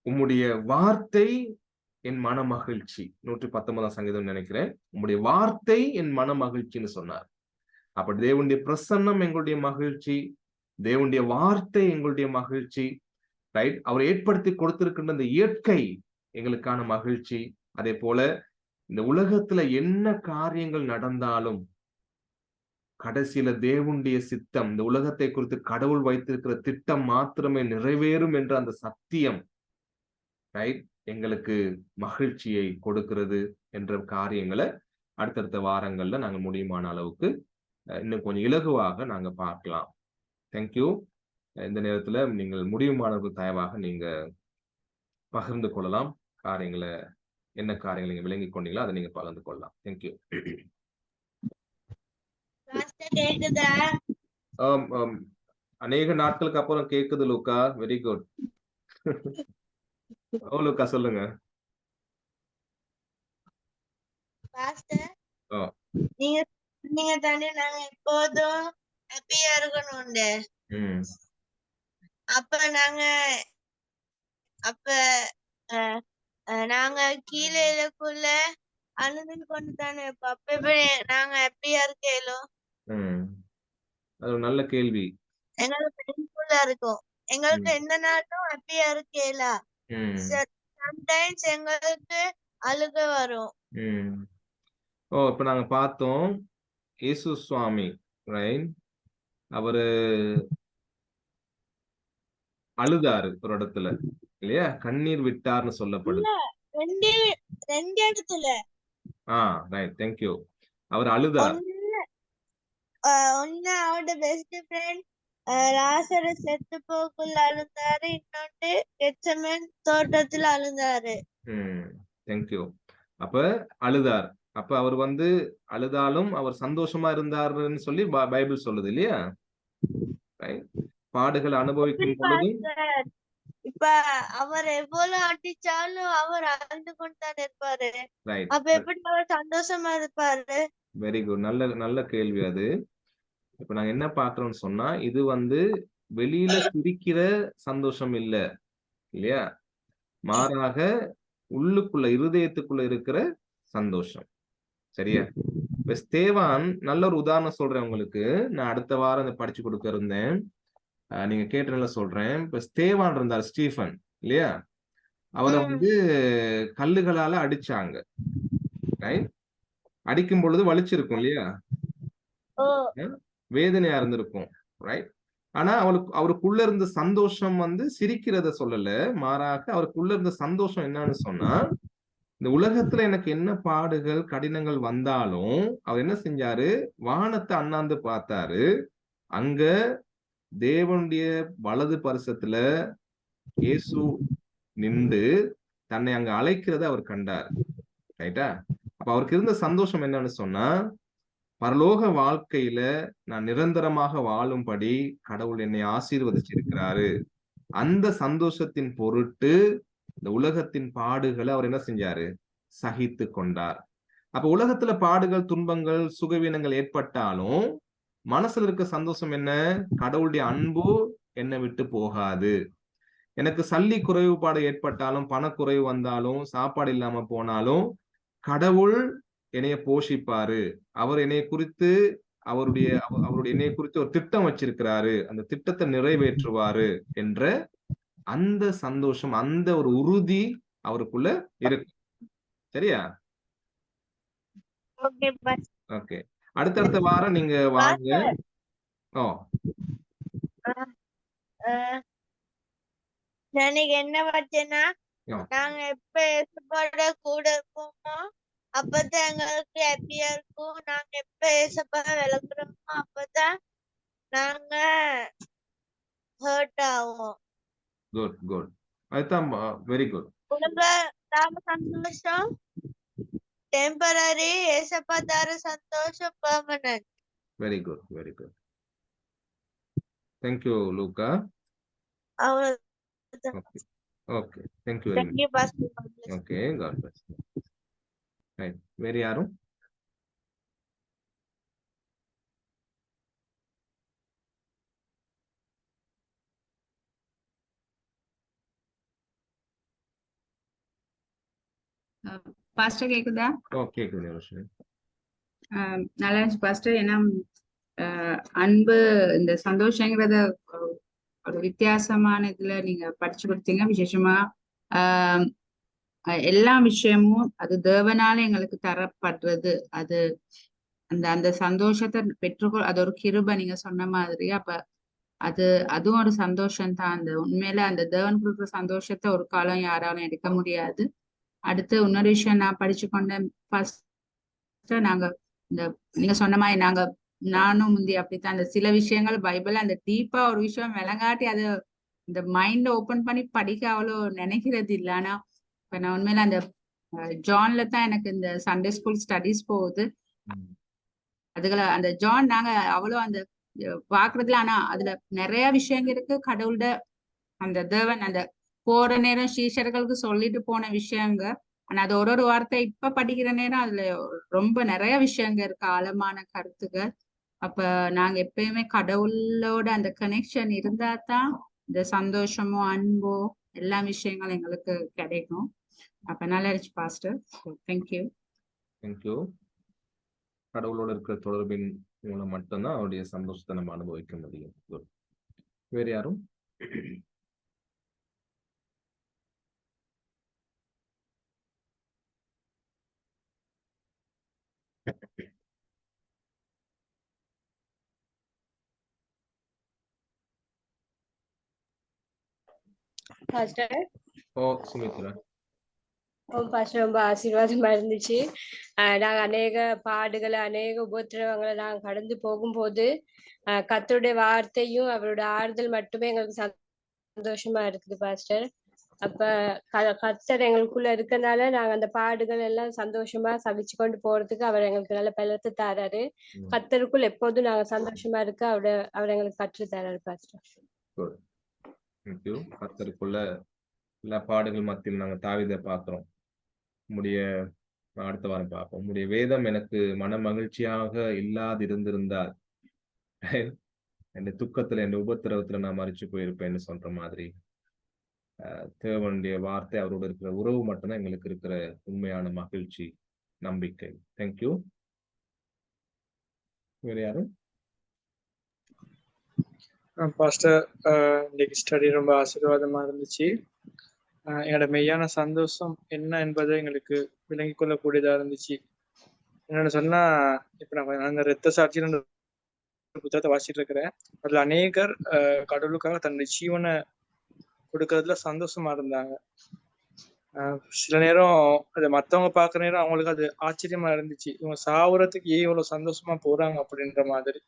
Speaker 1: உம்முடைய வார்த்தை என் மன மகிழ்ச்சி, 119ஆம் சங்கீதம் நினைக்கிறேன், உம்முடைய வார்த்தை என் மன மகிழ்ச்சின்னு சொன்னார். அப்ப தேவனுடைய பிரசன்னம் எங்களுடைய மகிழ்ச்சி, தேவனுடைய வார்த்தை எங்களுடைய மகிழ்ச்சி. ரைட்? அவர் ஏற்படுத்தி கொடுத்திருக்கின்ற அந்த இயற்கை எங்களுக்கான மகிழ்ச்சி. அதே போல இந்த உலகத்துல என்ன காரியங்கள் நடந்தாலும் கடைசியில தேவனுடைய சித்தம், இந்த உலகத்தை குறித்து கடவுள் வைத்திருக்கிற திட்டம் மாத்திரமே நிறைவேறும் என்ற அந்த சத்தியம் ரைட் எங்களுக்கு மகிழ்ச்சியை கொடுக்கிறது என்ற காரியங்களை அடுத்தடுத்த வாரங்கள்ல நாங்க முடியுமான அளவுக்கு இன்னும் கொஞ்சம் இலகுவாக நாங்க பார்க்கலாம். தேங்க்யூ. இந்த நேரத்துல நீங்கள் முடியுமானவர்கள் தயவாக நீங்க பகிர்ந்து கொள்ளலாம். காரியங்களை என்ன காரியங்களை நீங்க விளங்கி கொண்டீங்களோ அதை நீங்க பகிர்ந்து கொள்ளலாம். தேங்க்யூ. அநேக நாட்களுக்கு அப்புறம் கேக்குது லூக்கா. Very good. ஓ லூக்கா சொல்லுங்க.
Speaker 2: நீங்க நீங்க தானே நாங்க எப்போதும் ஹாப்பியா இருக்கணும். அப்ப நாங்க கீழே இருக்கக்குள்ள அழுது கொண்டு தானே இருப்போம். அப்ப நாங்க ஹாப்பியா இருக்கேலோ.
Speaker 1: அது ஒரு நல்ல கேள்வி.
Speaker 2: எங்களுக்கு பெயின்ஃபுல்லா இருக்கும். எங்களுக்கு எந்த நாளும் ஹாப்பியா இருக்கேல. சம்டைம்ஸ் எங்களுக்கு அழுக வரும்.
Speaker 1: இப்ப நாங்க பார்த்தோம் இயேசு சுவாமி ரைட் அவரு அழுதாரு ஒரு இடத்துல இல்லையா, கண்ணீர் விட்டார்னு சொல்லப்படுது.
Speaker 2: ரெண்டு இடத்துல.
Speaker 1: Right thank you. அவர் அழுதார்.
Speaker 2: ஒன்னு அவரோட பெஸ்ட் ஃப்ரெண்ட் லாசரஸ் செத்து போக்குள்ள அழுந்தாரு, இன்னொன்று கெத்செமனே தோட்டத்துல அழுந்தாரு.
Speaker 1: தேங்க்யூ. அப்ப அழுதார். அப்ப அவர் அழுதாலும் அவர் சந்தோஷமா இருந்தாருன்னு சொல்லி பைபிள் சொல்லுது இல்லையா. பாடுகளை அனுபவிக்கும் பொழுதும்
Speaker 2: இப்ப அவர் எவ்வளவு அடிச்சாலும் அவர் அழுது கொண்டுதான் இருப்பாரு. அப்ப எப்படி அவர் சந்தோஷமா இருப்பாரு?
Speaker 1: Very good. நல்ல கேள்வி அது. இப்ப நாங்க என்ன பாக்குறோம்னு சொன்னா, இது வெளியில சிரிக்கிற சந்தோஷம் இல்லையா, மாறாக உள்ளுக்குள்ள இருதயத்துக்குள்ள இருக்கிற சந்தோஷம். சரியா? இப்ப ஸ்தேவான் நல்ல ஒரு உதாரணம் சொல்றேன் உங்களுக்கு. நான் அடுத்த வாரம் படிச்சு கொடுக்க இருந்தேன். நீங்க கேட்டனால சொல்றேன். இப்ப ஸ்தேவான் இருந்தார், ஸ்டீஃபன் இல்லையா, அவரை கல்லுகளால அடிச்சாங்க. அடிக்கும் பொழுது வலிச்சிருக்கும் இல்லையா, வேதனையா இருந்திருக்கும். ரைட். ஆனா அவருக்குள்ள இருந்த சந்தோஷம் சிரிக்கிறத சொல்லல, மாறாக அவருக்குள்ள இருந்த சந்தோஷம் என்னன்னு சொன்னா, இந்த உலகத்துல எனக்கு என்ன பாடுகள் கடினங்கள் வந்தாலும் அவர் என்ன செஞ்சாரு, வானத்தை அண்ணாந்து பார்த்தாரு. அங்க தேவனுடைய வலது பரிசத்துல இயேசு நின்று தன்னை அங்க அழைக்கிறத அவர் கண்டார். ரைட்டா? அப்ப அவருக்கு இருந்த சந்தோஷம் என்னன்னு சொன்னா, பரலோக வாழ்க்கையில நான் நிரந்தரமாக வாழும்படி கடவுள் என்னை ஆசீர்வதிச்சிருக்கிறாரு. அந்த சந்தோஷத்தின் பொருட்டு இந்த உலகத்தின் பாடுகளை அவர் என்ன செஞ்சாரு, சகித்து கொண்டார். அப்ப உலகத்துல பாடுகள் துன்பங்கள் சுகவீனங்கள் ஏற்பட்டாலும் மனசுல இருக்க சந்தோஷம் என்ன, கடவுளுடைய அன்பு என்னை விட்டு போகாது. எனக்கு சல்லி குறைவுபாடு ஏற்பட்டாலும் பணக்குறைவு வந்தாலும் சாப்பாடு இல்லாம போனாலும் கடவுள் என்னைய போஷிப்பாரு. அவர் என்னைய குறித்து அவருடைய என்னைய குறித்து ஒரு திட்டம் வச்சிருக்கிறாரு, அந்த திட்டத்தை நிறைவேற்றுவாரு என்ற அந்த சந்தோஷம், அந்த ஒரு உறுதி அவருக்குள்ள இருக்கு. சரியா? ஓகே. அடுத்தடுத்த வாரம் நீங்க வாங்க.
Speaker 2: என்ன பார்த்தேன்னா, நாங்க எப்ப ஏசப்பாட கூட இருப்போமோ அப்பதான் எங்களுக்கு ஹாப்பியா இருக்கும். நாங்க எப்ப ஏசப்பா விளக்குறோமோ அப்பதான் நாங்க ஹர்ட் ஆகும்.
Speaker 1: Good good. அதுதான் வெரி குட்.
Speaker 2: சந்தோஷம் டெம்பரரி, ஏசப்பா தர சந்தோஷம் permanent.
Speaker 1: Very good very good. Thank you Luca. Okay thank you very much. Okay, God bless. Right. வேற யாரும்?
Speaker 3: பாஸ்டர் கேக்குதா?
Speaker 1: கேக்குது ரோஷினி.
Speaker 3: நல்லா இருந்துச்சு பாஸ்டர். ஏன்னா அன்பு இந்த சந்தோஷங்கிறத ஒரு வித்தியாசமான இதுல நீங்க படிச்சு கொடுத்தீங்க. விசேஷமா எல்லா விஷயமும் அது தேவனால எங்களுக்கு தரப்படுறது. அது அந்த சந்தோஷத்தை பெற்றுக்கொள், அது ஒரு கிருபை நீங்க சொன்ன மாதிரி. அப்ப அதுவும் ஒரு சந்தோஷம் தான். அந்த உண்மையில அந்த தேவன் கொடுக்குற சந்தோஷத்தை ஒரு காலம் யாராலும் எடுக்க முடியாது. அடுத்து இன்னொரு விஷயம் நான் படிச்சு கொண்டேன். ஃபர்ஸ்ட் நாங்க இந்த நீங்க சொன்ன மாதிரி நானும் முந்தி அப்படித்தான். அந்த சில விஷயங்கள் பைபிள் அந்த டீப்பா ஒரு விஷயம் விளங்காட்டி அது இந்த மைண்ட ஓபன் பண்ணி படிக்க அவ்வளோ நினைக்கிறது இல்லை. ஆனா இப்ப நான் உண்மையில அந்த ஜான்ல தான் எனக்கு இந்த சண்டே ஸ்கூல் ஸ்டடிஸ் போகுது. அதுகளை அந்த ஜான் நாங்க அவ்வளோ அந்த பாக்குறதுல, ஆனா அதுல நிறைய விஷயங்கள் இருக்கு. கடவுளோட அந்த தேவன் அந்த போற நேரம் சீஷர்களுக்கு சொல்லிட்டு போன விஷயங்க. ஆனா அது ஒரு வார்த்தை இப்ப படிக்கிற நேரம் அதுல ரொம்ப நிறைய விஷயங்க இருக்கு, ஆழமான கருத்துக்கள். அப்ப நாங்க எப்பயுமே கடவுளோட அந்த கனெக்ஷன் இருந்தா தான் இந்த சந்தோஷமோ அன்போ எல்லா விஷயங்களும் எங்களுக்கு கிடைக்கும். அப்ப நல்லா இருந்துச்சு பாஸ்டர். தேங்க்யூ.
Speaker 1: தேங்க்யூ. கடவுளோட இருக்கிற தொடர்பின் மூலம் மட்டும்தான் அவருடைய சந்தோஷத்தை நம்ம அனுபவிக்க முடியும். வேறு யாரும்? சுமித்ரா.
Speaker 4: பாஸ்டர் ரொம்ப ஆசீர்வாதமா இருந்துச்சு. நாங்க அநேக பாடுகளை அநேக உபத்திரவங்களை நாங்க கடந்து போகும்போது கர்த்தருடைய வார்த்தையும் அவரோட ஆறுதல் மட்டுமே எங்களுக்கு சந்தோஷமா இருக்குது பாஸ்டர். அப்ப கர்த்தர் எங்களுக்குள்ள இருக்கனால நாங்க அந்த பாடுகள் எல்லாம் சந்தோஷமா சகிச்சு கொண்டு போறதுக்கு அவர் எங்களுக்கு நல்ல பலத்தை தராரு. கர்த்தருக்குள் எப்போதும் நாங்க சந்தோஷமா இருக்க அவர் எங்களுக்கு கற்று தராரு பாஸ்டர்.
Speaker 1: கர்த்தருக்குள்ள எல்லா பாடுகள் மத்தியில் நாங்க தாவீதை பார்க்கிறோம். உம்முடைய அடுத்த வாரம் பார்ப்போம். உம்முடைய வேதம் எனக்கு மன மகிழ்ச்சியாக இல்லாதிருந்திருந்தால் என் துக்கத்துல என் உபத்திரவத்துல நான் மறிச்சு போயிருப்பேன்னு சொல்ற மாதிரி தேவனுடைய வார்த்தை அவரோட இருக்கிற உறவு மட்டும்தான் எங்களுக்கு இருக்கிற உண்மையான மகிழ்ச்சி, நம்பிக்கை. தேங்க்யூ. வேற யாரும்?
Speaker 5: பாஸ்டர், இன்னைக்கு ஸ்டடி ரொம்ப ஆசீர்வாதமா இருந்துச்சு. எங்களோட மெய்யான சந்தோஷம் என்ன என்பதை எங்களுக்கு விளங்கிக் கொள்ளக்கூடியதா இருந்துச்சு. என்னன்னு சொன்னா, இப்ப நான் அந்த இரத்த சாட்சியில புத்தகத்தை வாசிட்டு இருக்கிறேன். அதுல அநேகர் கடவுளுக்காக தன்னுடைய ஜீவனை கொடுக்கறதுல சந்தோஷமா இருந்தாங்க. சில நேரம் அதை மத்தவங்க பாக்குற நேரம் அவங்களுக்கு அது ஆச்சரியமா இருந்துச்சு, இவங்க சாவுறதுக்கு ஏன் இவ்வளவு சந்தோஷமா போறாங்க அப்படின்ற மாதிரி.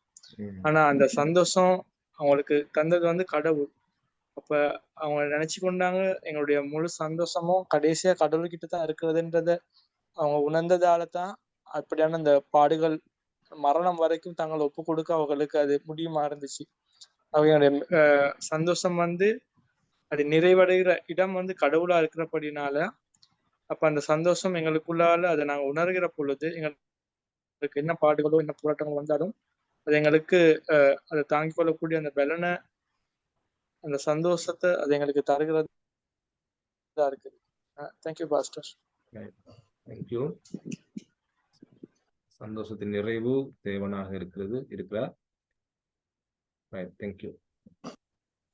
Speaker 5: ஆனா அந்த சந்தோஷம் அவங்களுக்கு தந்தது கடவுள். அப்ப அவங்க நினைச்சு கொண்டாங்க எங்களுடைய முழு சந்தோஷமும் கடைசியா கடவுள்கிட்ட தான் இருக்கிறதுன்றத அவங்க உணர்ந்ததால தான் அப்படியான அந்த பாடுகள் மரணம் வரைக்கும் தாங்கள் ஒப்பு கொடுக்க அவங்களுக்கு அது முடியுமா இருந்துச்சு. அவங்களுடைய சந்தோஷம் அது நிறைவடைகிற இடம் கடவுளா இருக்கிறபடினால, அப்ப அந்த சந்தோஷம் எங்களுக்குள்ளால அதை நாங்க உணர்கிற பொழுது எங்களுக்கு என்ன பாடுகளோ என்ன போராட்டங்கள் வந்தாலும் அது எங்களுக்கு அதை தாங்கிக் கொள்ளக்கூடிய அந்த பலனை, அந்த சந்தோஷத்தை அது எங்களுக்கு தருகிறதா இருக்குது. Thank you pastor.
Speaker 1: தேங்க்யூ. சந்தோஷத்தின் நிறைவு தேவனாக இருக்கிறார். தேங்க்யூ.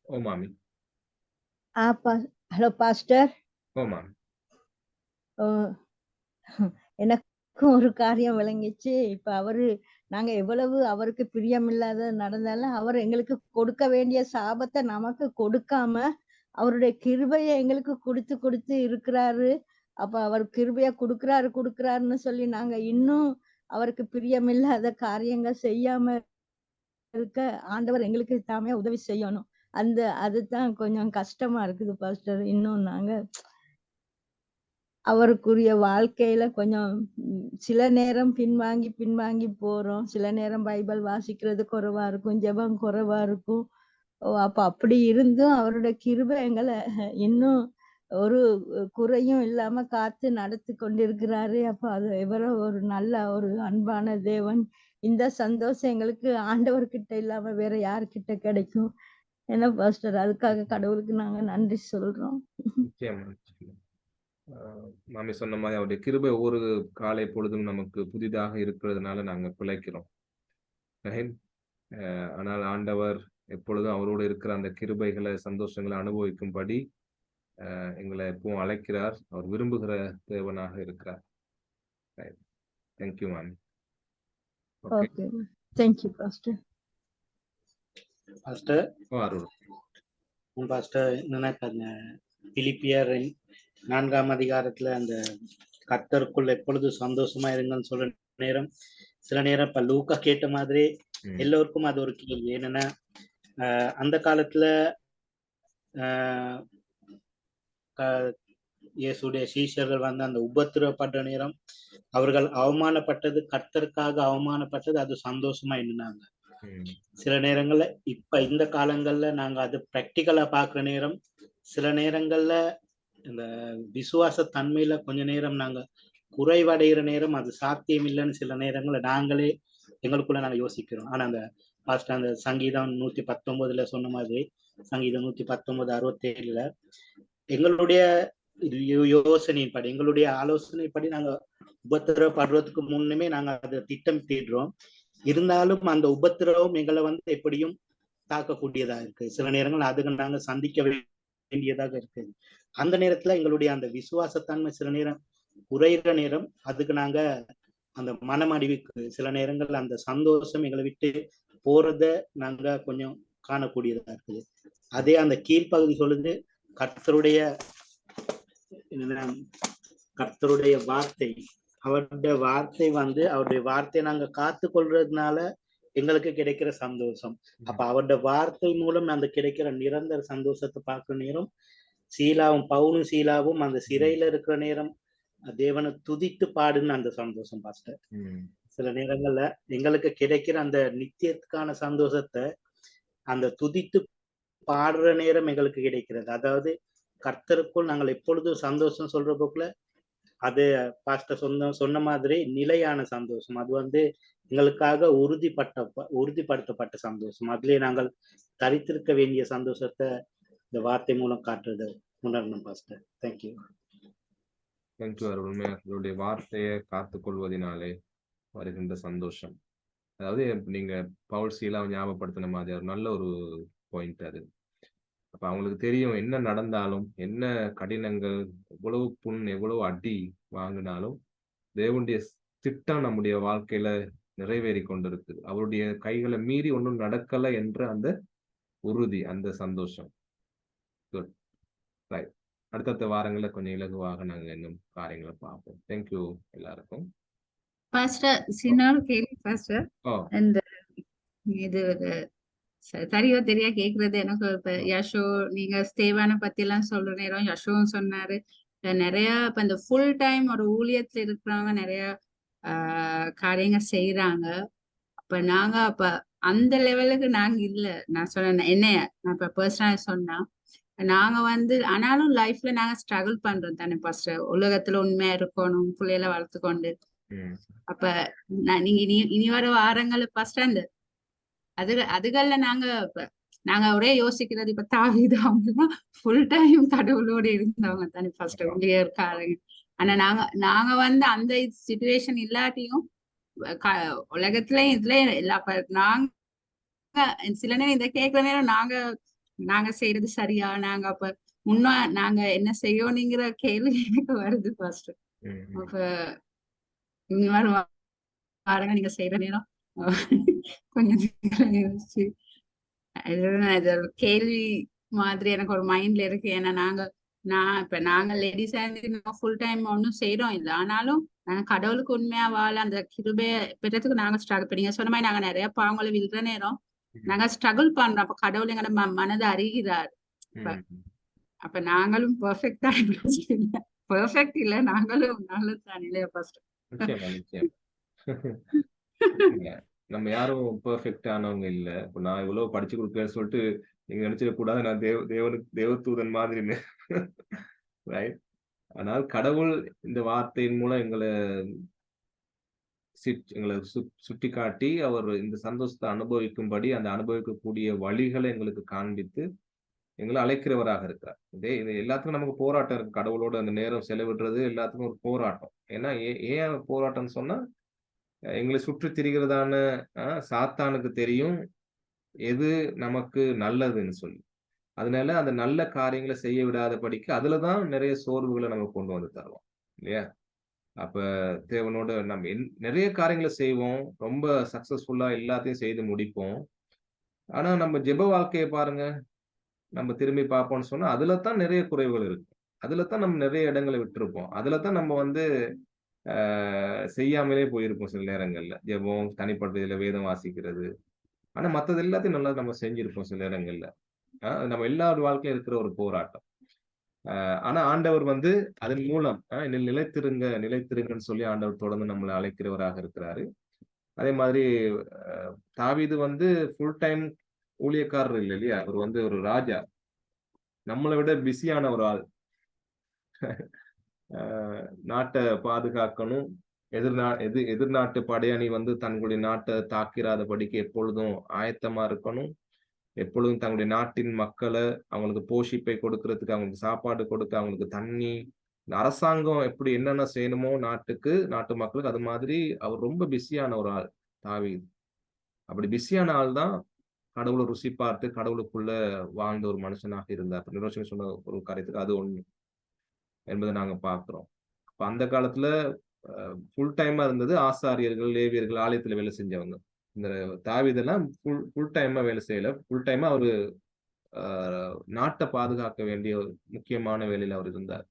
Speaker 1: ஓ மாமி.
Speaker 6: Hello pastor.
Speaker 1: ஓ மாமி.
Speaker 6: எனக்கும் ஒரு காரியம் விளங்கிச்சு. இப்ப நாங்க எவ்வளவு அவருக்கு பிரியமில்லாத நடந்தாலும் அவர் எங்களுக்கு கொடுக்க வேண்டிய சாபத்தை நமக்கு கொடுக்காம அவருடைய கிருபையை எங்களுக்கு கொடுத்து இருக்கிறாரு. அப்ப அவர் கிருபையா கொடுக்கிறாருன்னு சொல்லி நாங்க இன்னும் அவருக்கு பிரியமில்லாத காரியங்கள் செய்யாம இருக்க ஆண்டவர் எங்களுக்கு தாமே உதவி செய்யணும். அதுதான் கொஞ்சம் கஷ்டமா இருக்குது பாஸ்டர். இன்னும் நாங்க அவருக்குரிய வாழ்க்கையில கொஞ்சம் சில நேரம் பின்வாங்கி போறோம். சில நேரம் பைபிள் வாசிக்கிறது குறைவா இருக்கும், ஜெபம் குறைவா இருக்கும். அப்ப அப்படி இருந்தும் அவருடைய கிருபை எங்களை இன்னும் ஒரு குறையும் இல்லாம காத்து நடத்தி கொண்டிருக்கிறாரு. அப்ப அது எவ்வளவு ஒரு நல்ல ஒரு அன்பான தேவன். இந்த சந்தோஷம் எங்களுக்கு ஆண்டவர்கிட்ட இல்லாம வேற யாருக்கிட்ட கிடைக்கும்? என்ன பாஸ்டர், அதுக்காக கடவுளுக்கு நாங்க நன்றி சொல்றோம்.
Speaker 1: மாமி சொன்ன மாதிரி அவருடைய கிருபை ஒவ்வொரு காலை பொழுதும் நமக்கு புதிதாக இருக்கிறதுனால நாங்க பிழைக்கிறோம். ஆனால் ஆண்டவர் எப்பொழுதும் அவரோடு இருக்கிற அந்த கிருபைகளை சந்தோஷங்களை அனுபவிக்கும்படி எங்களை எப்பவும் அழைக்கிறார். அவர் விரும்புகிற தேவனாக இருக்கிறார். Thank you ma'am. Okay
Speaker 6: okay, thank you pastor.
Speaker 7: Pastor
Speaker 1: Arul.
Speaker 7: Pastor நினைப்பாங்க பிலிப்பியர் 4ஆம் அதிகாரத்துல அந்த கர்த்தருக்குள் எப்பொழுது சந்தோஷமா இருங்கன்னு சொல்ற நேரம், சில நேரம் இப்ப லூக்கா கேட்ட மாதிரி எல்லோருக்கும் அது ஒரு கேள்வி. என்னன்னா அந்த காலத்துல இயேசுடைய சீஷர்கள் வந்து அந்த உபத்திரவப்படுற நேரம் அவர்கள் அவமானப்பட்டது, கர்த்தருக்காக அவமானப்பட்டது, அது சந்தோஷமா எண்ணினாங்க. சில நேரங்கள்ல இப்ப இந்த காலங்கள்ல நாங்க அது பிராக்டிக்கலா பாக்குற நேரம், சில நேரங்கள்ல இந்த விசுவாச தன்மையில கொஞ்ச நேரம் நாங்க குறைவடைகிற நேரம் அது சாத்தியம் இல்லைன்னு சில நேரங்கள்ல நாங்களே எங்களுக்குள்ள நாங்க யோசிக்கிறோம். ஆனா அந்த பாஸ்டர் அந்த சங்கீதம் 119 சொன்ன மாதிரி, சங்கீதம் 119:67 எங்களுடைய யோசனைப்படி, எங்களுடைய ஆலோசனைப்படி நாங்க உபத்திரவப்படுறதுக்கு முன்னுமே நாங்க அதை திட்டம் தீடுறோம். இருந்தாலும் அந்த உபத்திரவம் எங்களை வந்து எப்படியும் தாக்கக்கூடியதா இருக்கு. சில நேரங்கள் அதுக்கு நாங்க சந்திக்க வேண்டியதாக இருக்கு. அந்த நேரத்துல எங்களுடைய அந்த விசுவாசத்தன்மை சில நேரம் குறைகிற நேரம், அதுக்கு நாங்க அந்த மனமடிவுக்கு சில நேரங்கள் அந்த சந்தோஷம் எங்களை விட்டு போறத நாங்க கொஞ்சம் காணக்கூடியதா இருக்குது. அதே அந்த கீழ்ப்பகுதி சொல்லுது, கர்த்தருடைய வார்த்தை, அவருடைய வார்த்தை வந்து அவருடைய வார்த்தையை நாங்க காத்து கொள்றதுனால எங்களுக்கு கிடைக்கிற சந்தோஷம். அப்ப அவருடைய வார்த்தை மூலம் அந்த கிடைக்கிற நிரந்தர சந்தோஷத்தை பார்க்கிற நேரம், பவுலும் சீலாவும் அந்த சிறையில இருக்கிற நேரம் தேவனை துதித்து பாடுன்னு அந்த சந்தோஷம் பாஸ்டர். சில நேரங்கள்ல எங்களுக்கு கிடைக்கிற அந்த நித்தியத்துக்கான சந்தோஷத்தை அந்த துதித்து பாடுற நேரம் எங்களுக்கு கிடைக்கிறது. அதாவது கர்த்தருக்குள் நாங்கள் எப்பொழுதும் சந்தோஷம் சொல்ற போக்குல அது பாஸ்டர் சொன்ன மாதிரி நிலையான சந்தோஷம். அது வந்து எங்களுக்காக உறுதிப்படுத்தப்பட்ட சந்தோஷம். அதுலயே நாங்கள் தரித்திருக்க வேண்டிய சந்தோஷத்தை இந்த வார்த்தை மூலம் காட்டுறது உணரணும் பாஸ்டர். தேங்க்யூ.
Speaker 1: தேங்க்யூ அருள். உண்மையாக வார்த்தையை காத்து கொள்வதனாலே வருகின்ற சந்தோஷம், அதாவது நீங்க பவுல் சீலாவை ஞாபகப்படுத்தின மாதிரி ஒரு நல்ல ஒரு பாயிண்ட் அது. அப்ப அவங்களுக்கு தெரியும் என்ன நடந்தாலும், என்ன கடினங்கள், எவ்வளவு புண், எவ்வளவு அடி வாங்கினாலும் தேவனுடைய திட்டம் நம்முடைய வாழ்க்கையில நிறைவேறி கொண்டிருக்கு. அவருடைய கைகளை மீறி ஒன்றும் நடக்கல என்ற அந்த உறுதி, அந்த சந்தோஷம். Good, right. அடுத்தடுத்த வாரங்கள்ல கொஞ்சம் இலகுவாக நாங்க இன்னும் காரியங்களை பார்ப்போம். தேங்க்யூ எல்லாருக்கும்.
Speaker 3: பாஸ்டர் சின்ன கேள்வி பாஸ்டர். இந்த இது சரியோ தெரியா கேக்குறது எனக்கு. இப்ப யசோ நீங்க ஸ்தேவான பத்தி எல்லாம் சொல்ற நேரம் யசோவும் சொன்னாரு, நிறைய இப்ப இந்த ஃபுல் டைம் ஒரு ஊழியத்துல இருக்கிறவங்க நிறைய காரியங்கள் செய்யறாங்க. அப்ப நாங்க அப்ப அந்த லெவலுக்கு நாங்க இல்ல. நான் சொன்னேன் என்னைய நான் இப்ப பர்சனலா சொன்னா, நாங்க வந்து ஆனாலும் லைஃப்ல நாங்க ஸ்ட்ரகிள் பண்றோம் தானே பாஸ்டர். உலகத்துல உண்மையா இருக்கணும், பிள்ளைகளை வளர்த்து கொண்டு. அப்ப நீங்க இனி வர வாரங்கள் பாஸ்டர் அந்த அதுகள்ல நாங்க ஒரே யோசிக்கிறது, இப்ப தாவீது அவங்கலாம் ஃபுல் டைம் கடவுளோட இருந்தவங்க தானே ஃபர்ஸ்ட் ஊழியர்காரங்க. ஆனா நாங்க வந்து அந்த சிச்சுவேஷன் இல்லாட்டியும் உலகத்துலயும் இதுலயும் எல்லா நாங்க சில நேரம் இந்த கேட்கிற நேரம் நாங்க செய்யறது சரியா, நாங்க அப்ப நாங்க என்ன செய்யணுங்கிற கேள்வி எனக்கு வருது ஃபர்ஸ்ட். அப்ப இன்னொரு வாரங்க நீங்க செய்யற நேரம் கொஞ்சம் கேள்வி மாதிரி எனக்கு ஒரு மைண்ட்ல இருக்கு. ஏன்னா நாங்க லேடிஸா இருந்து ஃபுல் டைம் ஒன்னும் செய்யறோம் இல்லை, ஆனாலும் நாங்க கடவுளுக்கு உண்மையா வாழ அந்த கிருபையை பெறதுக்கு நாங்க ஸ்ட்ரகிள் பண்ணீங்க சொன்ன மாதிரி நாங்க நிறைய பாவங்களை விழுற நேரம் நாங்க ஸ்ட்ரகிள் பண்றோம். அப்ப கடவுள் எங்க மனதை அறிகிறார். அப்ப நாங்களும் பெர்ஃபெக்டா இல்ல, பெர்ஃபெக்ட் இல்ல, நாங்களும் நல்லதுதான் இல்லையா ஃபர்ஸ்ட்.
Speaker 1: நம்ம யாரும் பெர்ஃபெக்ட் ஆனவங்க இல்ல. இப்ப நான் இவ்வளவு படிச்சு கொடுக்குறேன்னு சொல்லிட்டு நீங்க நினைச்சிட கூடாது நான் தேவதூதன் மாதிரி. ரைட். ஆனால் கடவுள் இந்த வார்த்தையின் மூலம் எங்களை சுட்டி காட்டி அவர் இந்த சந்தோஷத்தை அனுபவிக்கும்படி அந்த அனுபவிக்கக்கூடிய வழிகளை எங்களுக்கு காண்பித்து எங்களை அழைக்கிறவராக இருக்கிறார். இது எல்லாத்துக்கும் நமக்கு போராட்டம் இருக்கு. கடவுளோட அந்த நேரம் செலவிடுறது எல்லாத்துக்கும் ஒரு போராட்டம். ஏன்னா ஏன் போராட்டம்னு சொன்னா, எங்களை சுற்றி திரிகிறதான சாத்தானுக்கு தெரியும் எது நமக்கு நல்லதுன்னு சொல்லி. அதனால அந்த நல்ல காரியங்களை செய்ய விடாதபடிக்கு அதுலதான் நிறைய சோர்வுகளை நம்ம கொண்டு வந்து தருவோம் இல்லையா? அப்ப தேவனோட நம்ம நிறைய காரியங்களை செய்வோம், ரொம்ப சக்சஸ்ஃபுல்லா எல்லாத்தையும் செய்து முடிப்போம். ஆனா நம்ம ஜெப வாழ்க்கையை பாருங்க, நம்ம திரும்பி பார்ப்போம்னு சொன்னா அதுல தான் நிறைய குறைவுகள் இருக்கு. அதுல தான் நம்ம நிறைய இடங்களை விட்டிருப்போம். அதுல தான் நம்ம வந்து செய்யாமலே போயிருப்போம் சில நேரங்கள்ல. ஜெபம், தனிப்பட்ட இதுல வேதம் வாசிக்கிறது. ஆனா மத்தது எல்லாத்தையும் நல்லா நம்ம செஞ்சிருப்போம் சில நேரங்கள்ல. நம்ம எல்லார் வாழ்க்கையும் இருக்கிற ஒரு போராட்டம். ஆனா ஆண்டவர் வந்து அதன் மூலம் என்னில் நிலைத்திருங்க, நிலைத்திருங்கன்னு சொல்லி ஆண்டவர் தொடர்ந்து நம்மளை அழைக்கிறவராக இருக்கிறாரு. அதே மாதிரி தாவீது வந்து ஃபுல் டைம் ஊழியக்காரர் இல்லை இல்லையா? அவர் வந்து ஒரு ராஜா. நம்மளை விட பிஸியான ஒரு ஆள். நாட்டை பாதுகாக்கணும். எதிர்நாட்டு படையணி வந்து தங்களுடைய நாட்டை தாக்கிராதபடிக்கு எப்பொழுதும் ஆயத்தமா இருக்கணும். எப்பொழுதும் தங்களுடைய நாட்டின் மக்களை அவங்களுக்கு போஷிப்பை கொடுக்கறதுக்கு, அவங்களுக்கு சாப்பாடு கொடுக்க, அவங்களுக்கு தண்ணி, இந்த அரசாங்கம் எப்படி என்னென்ன செய்யணுமோ நாட்டுக்கு, நாட்டு மக்களுக்கு, அது மாதிரி அவர் ரொம்ப பிஸியான ஒரு ஆள் தாவீது. அப்படி பிஸியான ஆள் தான் கடவுளை ருசி பார்த்து கடவுளுக்குள்ள வாழ்ந்த ஒரு மனுஷனாக இருந்தார். நிரோஷன் சொன்ன ஒரு காரியத்துக்கு அது ஒண்ணு என்பதை நாங்க பார்க்கிறோம். அப்ப அந்த காலத்துல ஃபுல் டைமா இருந்தது ஆசாரியர்கள், லேவியர்கள், ஆலயத்துல வேலை செஞ்சவங்க. இந்த தாவீதெல்லாம் ஃபுல் டைமா வேலை செய்யல. ஃபுல் டைமா அவரு நாட்டை பாதுகாக்க வேண்டிய ஒரு முக்கியமான வேலையில அவர் இருந்தார்.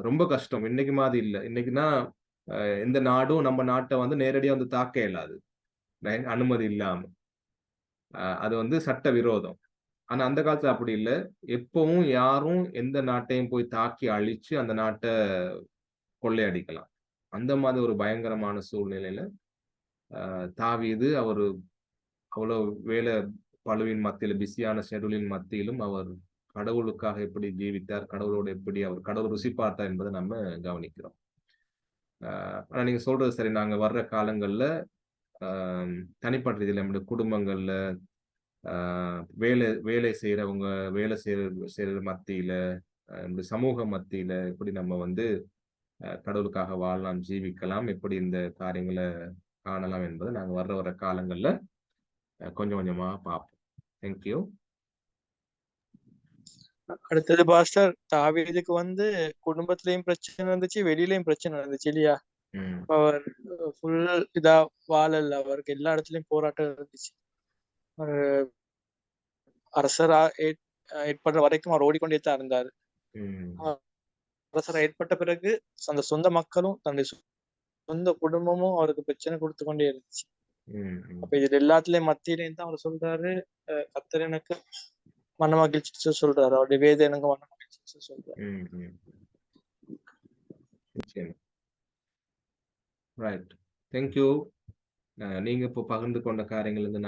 Speaker 1: ரொம்ப கஷ்டம். இன்னைக்கு மாதிரி இல்ல. இன்னைக்குன்னா எந்த நாடும் நம்ம நாட்டை வந்து நேரடியா வந்து தாக்க இயலாது, அனுமதி இல்லாம. அது வந்து சட்ட விரோதம். ஆனா அந்த காலத்துல அப்படி இல்ல. எப்பவும் யாரும் எந்த நாட்டையும் போய் தாக்கி அழிச்சு அந்த நாட்டை கொள்ளையடிக்கலாம். அந்த மாதிரி ஒரு பயங்கரமான சூழ்நிலையில தாவீது அவரு அவ்வளவு வேலை பளுவின் மத்தியில, பிஸியான ஷெட்யூலின் மத்தியிலும் அவர் கடவுளுக்காக எப்படி ஜீவித்தார், கடவுளோடு எப்படி அவர் கடவுள் ருசி பார்த்தார் என்பதை நம்ம கவனிக்கிறோம். ஆனா நீங்க சொல்றது சரி. நாங்க வர்ற காலங்கள்ல தனிப்பட்ட ரீதியில நம்முடைய குடும்பங்கள்ல வேலை செய்யறவங்க, வேலை செய்யற மத்தியில, இந்த சமூக மத்தியில எப்படி நம்ம வந்து கடவுளுக்காக வாழலாம், ஜீவிக்கலாம், எப்படி இந்த காரியங்களை காணலாம் என்பதை நாங்க வர்ற காலங்கள்ல கொஞ்சம் கொஞ்சமா பார்ப்போம். தேங்க்யூ.
Speaker 5: அடுத்தது பாஸ்டர், தாவீதுக்கு வந்து குடும்பத்திலயும் பிரச்சனை இருந்துச்சு, வெளியிலயும் பிரச்சனை இருந்துச்சு இல்லையா? அவர் ஃபுல் இதா வாழல, அவருக்கு எல்லா இடத்துலயும் போராட்டம் இருந்துச்சு. அரசரா ஏற்படுற வரைக்கும் அவர் ஓடிக்கொண்டே தான் இருந்தாரு. அரசரா ஏற்பட்ட பிறகு அந்த சொந்த மக்களும் தன்னுடைய சொந்த குடும்பமும் அவருக்கு பிரச்சனை கொடுத்து கொண்டே இருந்துச்சு. அப்ப இது எல்லாத்துலயும் மத்தியிலையும் தான் அவர் சொல்றாரு, கர்த்தர் எனக்கு மன மகிழ்ச்சி சொல்றாரு, அவருடைய வேத எனக்கு மன மகிழ்ச்சி சொல்றாரு.
Speaker 1: Right, thank you. நீங்க இப்போ பகிர்ந்து கொண்ட காரியங்கள் வந்து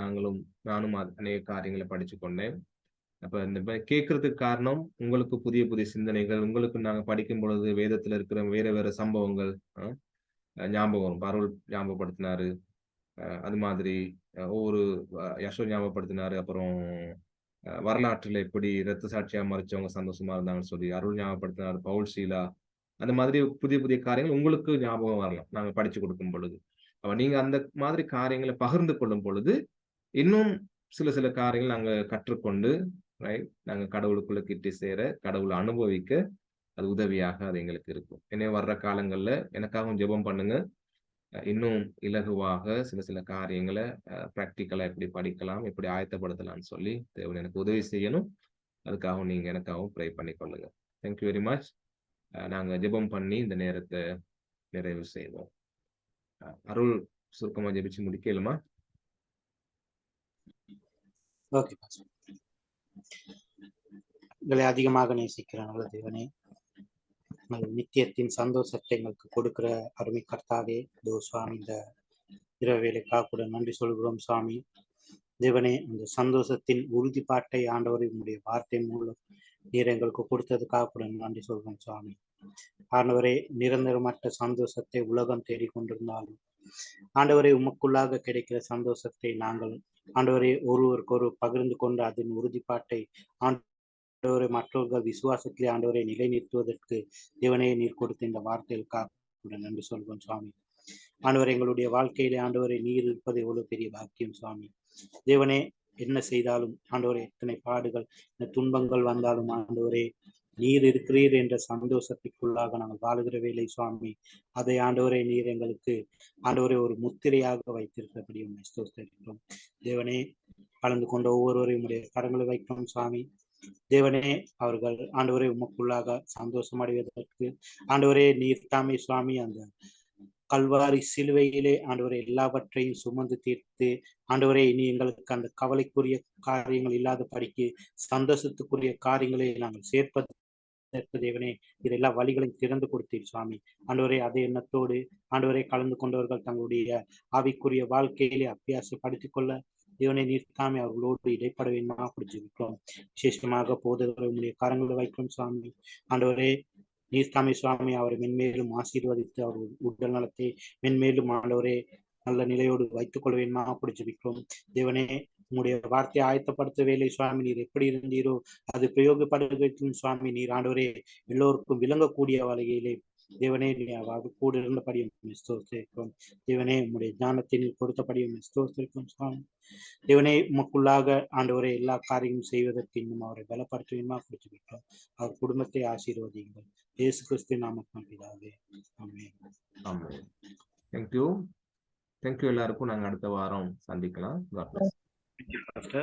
Speaker 1: நானும் அநேக காரியங்களை படிச்சு கொண்டேன். அப்ப இந்த கேட்கறதுக்கு காரணம் உங்களுக்கு புதிய புதிய சிந்தனைகள், உங்களுக்கு நாங்க படிக்கும் பொழுது வேதத்துல இருக்கிற வேற சம்பவங்கள் ஞாபகம் வரும். அருள் ஞாபகப்படுத்தினாரு, அது மாதிரி ஒவ்வொரு யசோ ஞாபகப்படுத்தினாரு. அப்புறம் வரலாற்றுல எப்படி இரத்த சாட்சியா மறைச்சவங்க சந்தோஷமா இருந்தாங்கன்னு சொல்லி அருள் ஞாபகப்படுத்தினாரு, பவுல் சீலா. அந்த மாதிரி புதிய புதிய காரியங்கள் உங்களுக்கு ஞாபகம் வரலாம் நாங்க படிச்சு கொடுக்கும் பொழுது. அப்ப நீங்க அந்த மாதிரி காரியங்களை பகிர்ந்து கொள்ளும் பொழுது இன்னும் சில காரியங்கள் நாங்க கற்றுக்கொண்டு நாங்க கடவுளுக்குள்ள கிட்டி சேர, கடவுளை அனுபவிக்க அது உதவியாக அது எங்களுக்கு இருக்கும். எனவே வர்ற காலங்கள்ல எனக்காகவும் ஜெபம் பண்ணுங்க. இன்னும் இலகுவாக சில காரியங்களை பிராக்டிக்கலா எப்படி படிக்கலாம், எப்படி ஆயத்தப்படுத்தலாம்னு சொல்லி தேவன் எனக்கு உதவி செய்யணும். அதுக்காகவும் நீங்க எனக்காகவும் ப்ரே பண்ணி கொள்ளுங்க. Thank you very much. நாங்க ஜெபம் பண்ணி இந்த நேரத்தை நிறைவு செய்வோம். அருள் சுருக்கமா ஜெபிச்சு முடிக்கலுமா?
Speaker 7: ஓகே. எங்களை அதிகமாக நேசிக்கிற நல்ல தேவனே, நித்தியத்தின் சந்தோஷத்தை எங்களுக்கு கொடுக்கிற அருமை கர்த்தாவே, சுவாமி இந்த இரவு வேலைக்காக கூட நன்றி சொல்கிறோம் சுவாமி. தேவனே, அந்த சந்தோஷத்தின் உறுதிப்பாட்டை ஆண்டவரை உங்களுடைய வார்த்தை மூலம் நீர் எங்களுக்கு கொடுத்ததுக்காக கூட நன்றி சொல்கிறோம் சுவாமி. ஆண்டவரே, நிரந்தரமற்ற சந்தோஷத்தை உலகம் தேடிக்கொண்டிருந்தாலும் ஆண்டவரை உமக்குள்ளாக கிடைக்கிற சந்தோஷத்தை நாங்கள் ஆண்டவரை ஒருவருக்கொரு பகிர்ந்து கொண்டு அதன் உறுதிப்பாட்டை ஆண்டவரை மற்றவர்கள் விசுவாசத்திலே ஆண்டவரை நிலைநிறுத்துவதற்கு தேவனே நீர் கொடுத்த இந்த வார்த்தைகளுக்காக நன்றி சொல்வோம் சுவாமி. ஆண்டவர், எங்களுடைய வாழ்க்கையிலே ஆண்டவரை நீர் இருப்பது எவ்வளவு பெரிய பாக்கியம் சுவாமி. தேவனே, என்ன செய்தாலும் ஆண்டவரே, எத்தனை பாடுகள் இந்த துன்பங்கள் வந்தாலும் ஆண்டவரே, நீர் இருக்கிறீர் என்ற சந்தோஷத்திற்குள்ளாக நாங்கள் வாழுகிற வேலை சுவாமி. அதை ஆண்டவரே நீர் எங்களுக்கு ஆண்டவரே ஒரு முத்திரையாக வைத்திருக்கிறபடி உண்மை ஸ்தோத்திரிக்கிறோம். தேவனே, கலந்து கொண்ட ஒவ்வொருவரையும் உடைய கரங்களை வைக்கிறோம் சுவாமி. தேவனே, அவர்கள் ஆண்டவரே உமக்குள்ளாக சந்தோஷம் அடைவதற்கு ஆண்டவரே நீர் தாமே சுவாமி அந்த கல்வாரி சிலுவையிலே ஆண்டவரே எல்லாவற்றையும் சுமந்து தீர்த்து ஆண்டவரே இனி எங்களுக்கு அந்த கவலைக்குரிய காரியங்கள் இல்லாத படிக்கு சந்தோஷத்துக்குரிய காரியங்களை நாங்கள் சேர்ப்பது தேவனே, இது எல்லா வழிகளையும் திறந்து கொடுத்தீர் சுவாமி. ஆண்டவரே, அதே எண்ணத்தோடு ஆண்டவரே கலந்து கொண்டவர்கள் தங்களுடைய ஆவிக்குரிய வாழ்க்கையிலே அபியாசப்படுத்திக் கொள்ள தேவனை நிறுத்தாமே அவர்களோடு இடைப்பட வேண்டுமா பிடிச்சிருக்கிறோம். விசேஷமாக போதவரை உங்களுடைய கரங்களை வைக்கிறோம் சுவாமி. ஆண்டவரே நீர்த்தாமே சுவாமி, அவரை மென்மேலும் ஆசீர்வதித்து அவர் உடல் நலத்தை மென்மேலும் ஆண்டவரே நல்ல நிலையோடு வைத்துக் கொள்ள வேண்டுமா பிடிச்சிருக்கிறோம். தேவனே, உங்களுடைய வார்த்தையை ஆயத்தப்படுத்த வேலை சுவாமி, நீர் எப்படி இருந்தீரோ அது பிரயோகப்படுத்தும் சுவாமி. நீர் ஆண்டவரே எல்லோருக்கும் விளங்கக்கூடிய வகையிலே தேவனே கூட இருந்தபடியும் ஸ்தோத்திரிக்கிறோம். தேவனே, உங்களுடைய ஞானத்தை நீர் கொடுத்தபடியும் ஸ்தோத்திரிக்கிறோம் சுவாமி. தேவனே, உமக்குள்ளாக ஆண்டவரை எல்லா காரியமும் செய்வதற்கு இன்னும் அவரை பலப்படுத்துவேமா கொடுத்துவிட்டோம். அவர் குடும்பத்தை ஆசீர்வதியுங்கள். இயேசு கிறிஸ்து நாமத்தில் பிதாவே, ஆமென்.
Speaker 1: ஆமென். தேங்க்யூ. தேங்க்யூ எல்லாருக்கும். நாங்க அடுத்த வாரம் சந்திக்கலாம். God bless.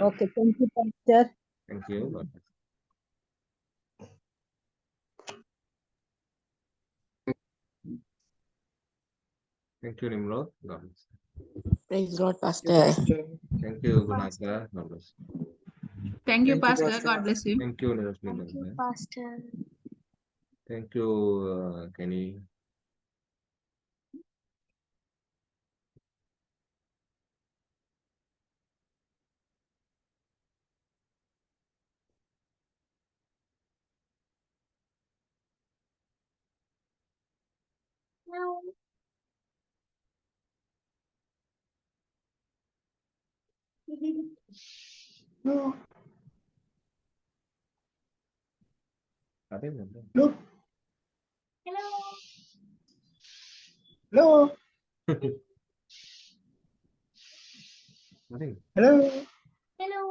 Speaker 6: Okay, thank you pastor.
Speaker 1: Thank you. God bless. Thank you, Nimrod. God bless.
Speaker 8: Praise God, Pastor.
Speaker 1: Thank you, Gunaka. God bless.
Speaker 3: Thank you,
Speaker 5: Thank you,
Speaker 3: Pastor.
Speaker 5: Pastor.
Speaker 3: God bless you.
Speaker 1: Thank you, Nirashmi.
Speaker 2: Thank you, Pastor.
Speaker 1: Thank you, Kenny.
Speaker 2: No.
Speaker 8: No,
Speaker 1: அதே மாதிரி.
Speaker 8: no,
Speaker 2: Hello.
Speaker 8: no,
Speaker 1: அதே.
Speaker 8: hello,
Speaker 2: Hello.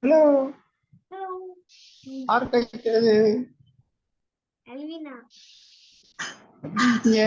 Speaker 8: hello.
Speaker 2: Hello.
Speaker 8: யார் பேசுறது?
Speaker 2: Alvina.
Speaker 8: எப்படி இருக்கீங்க?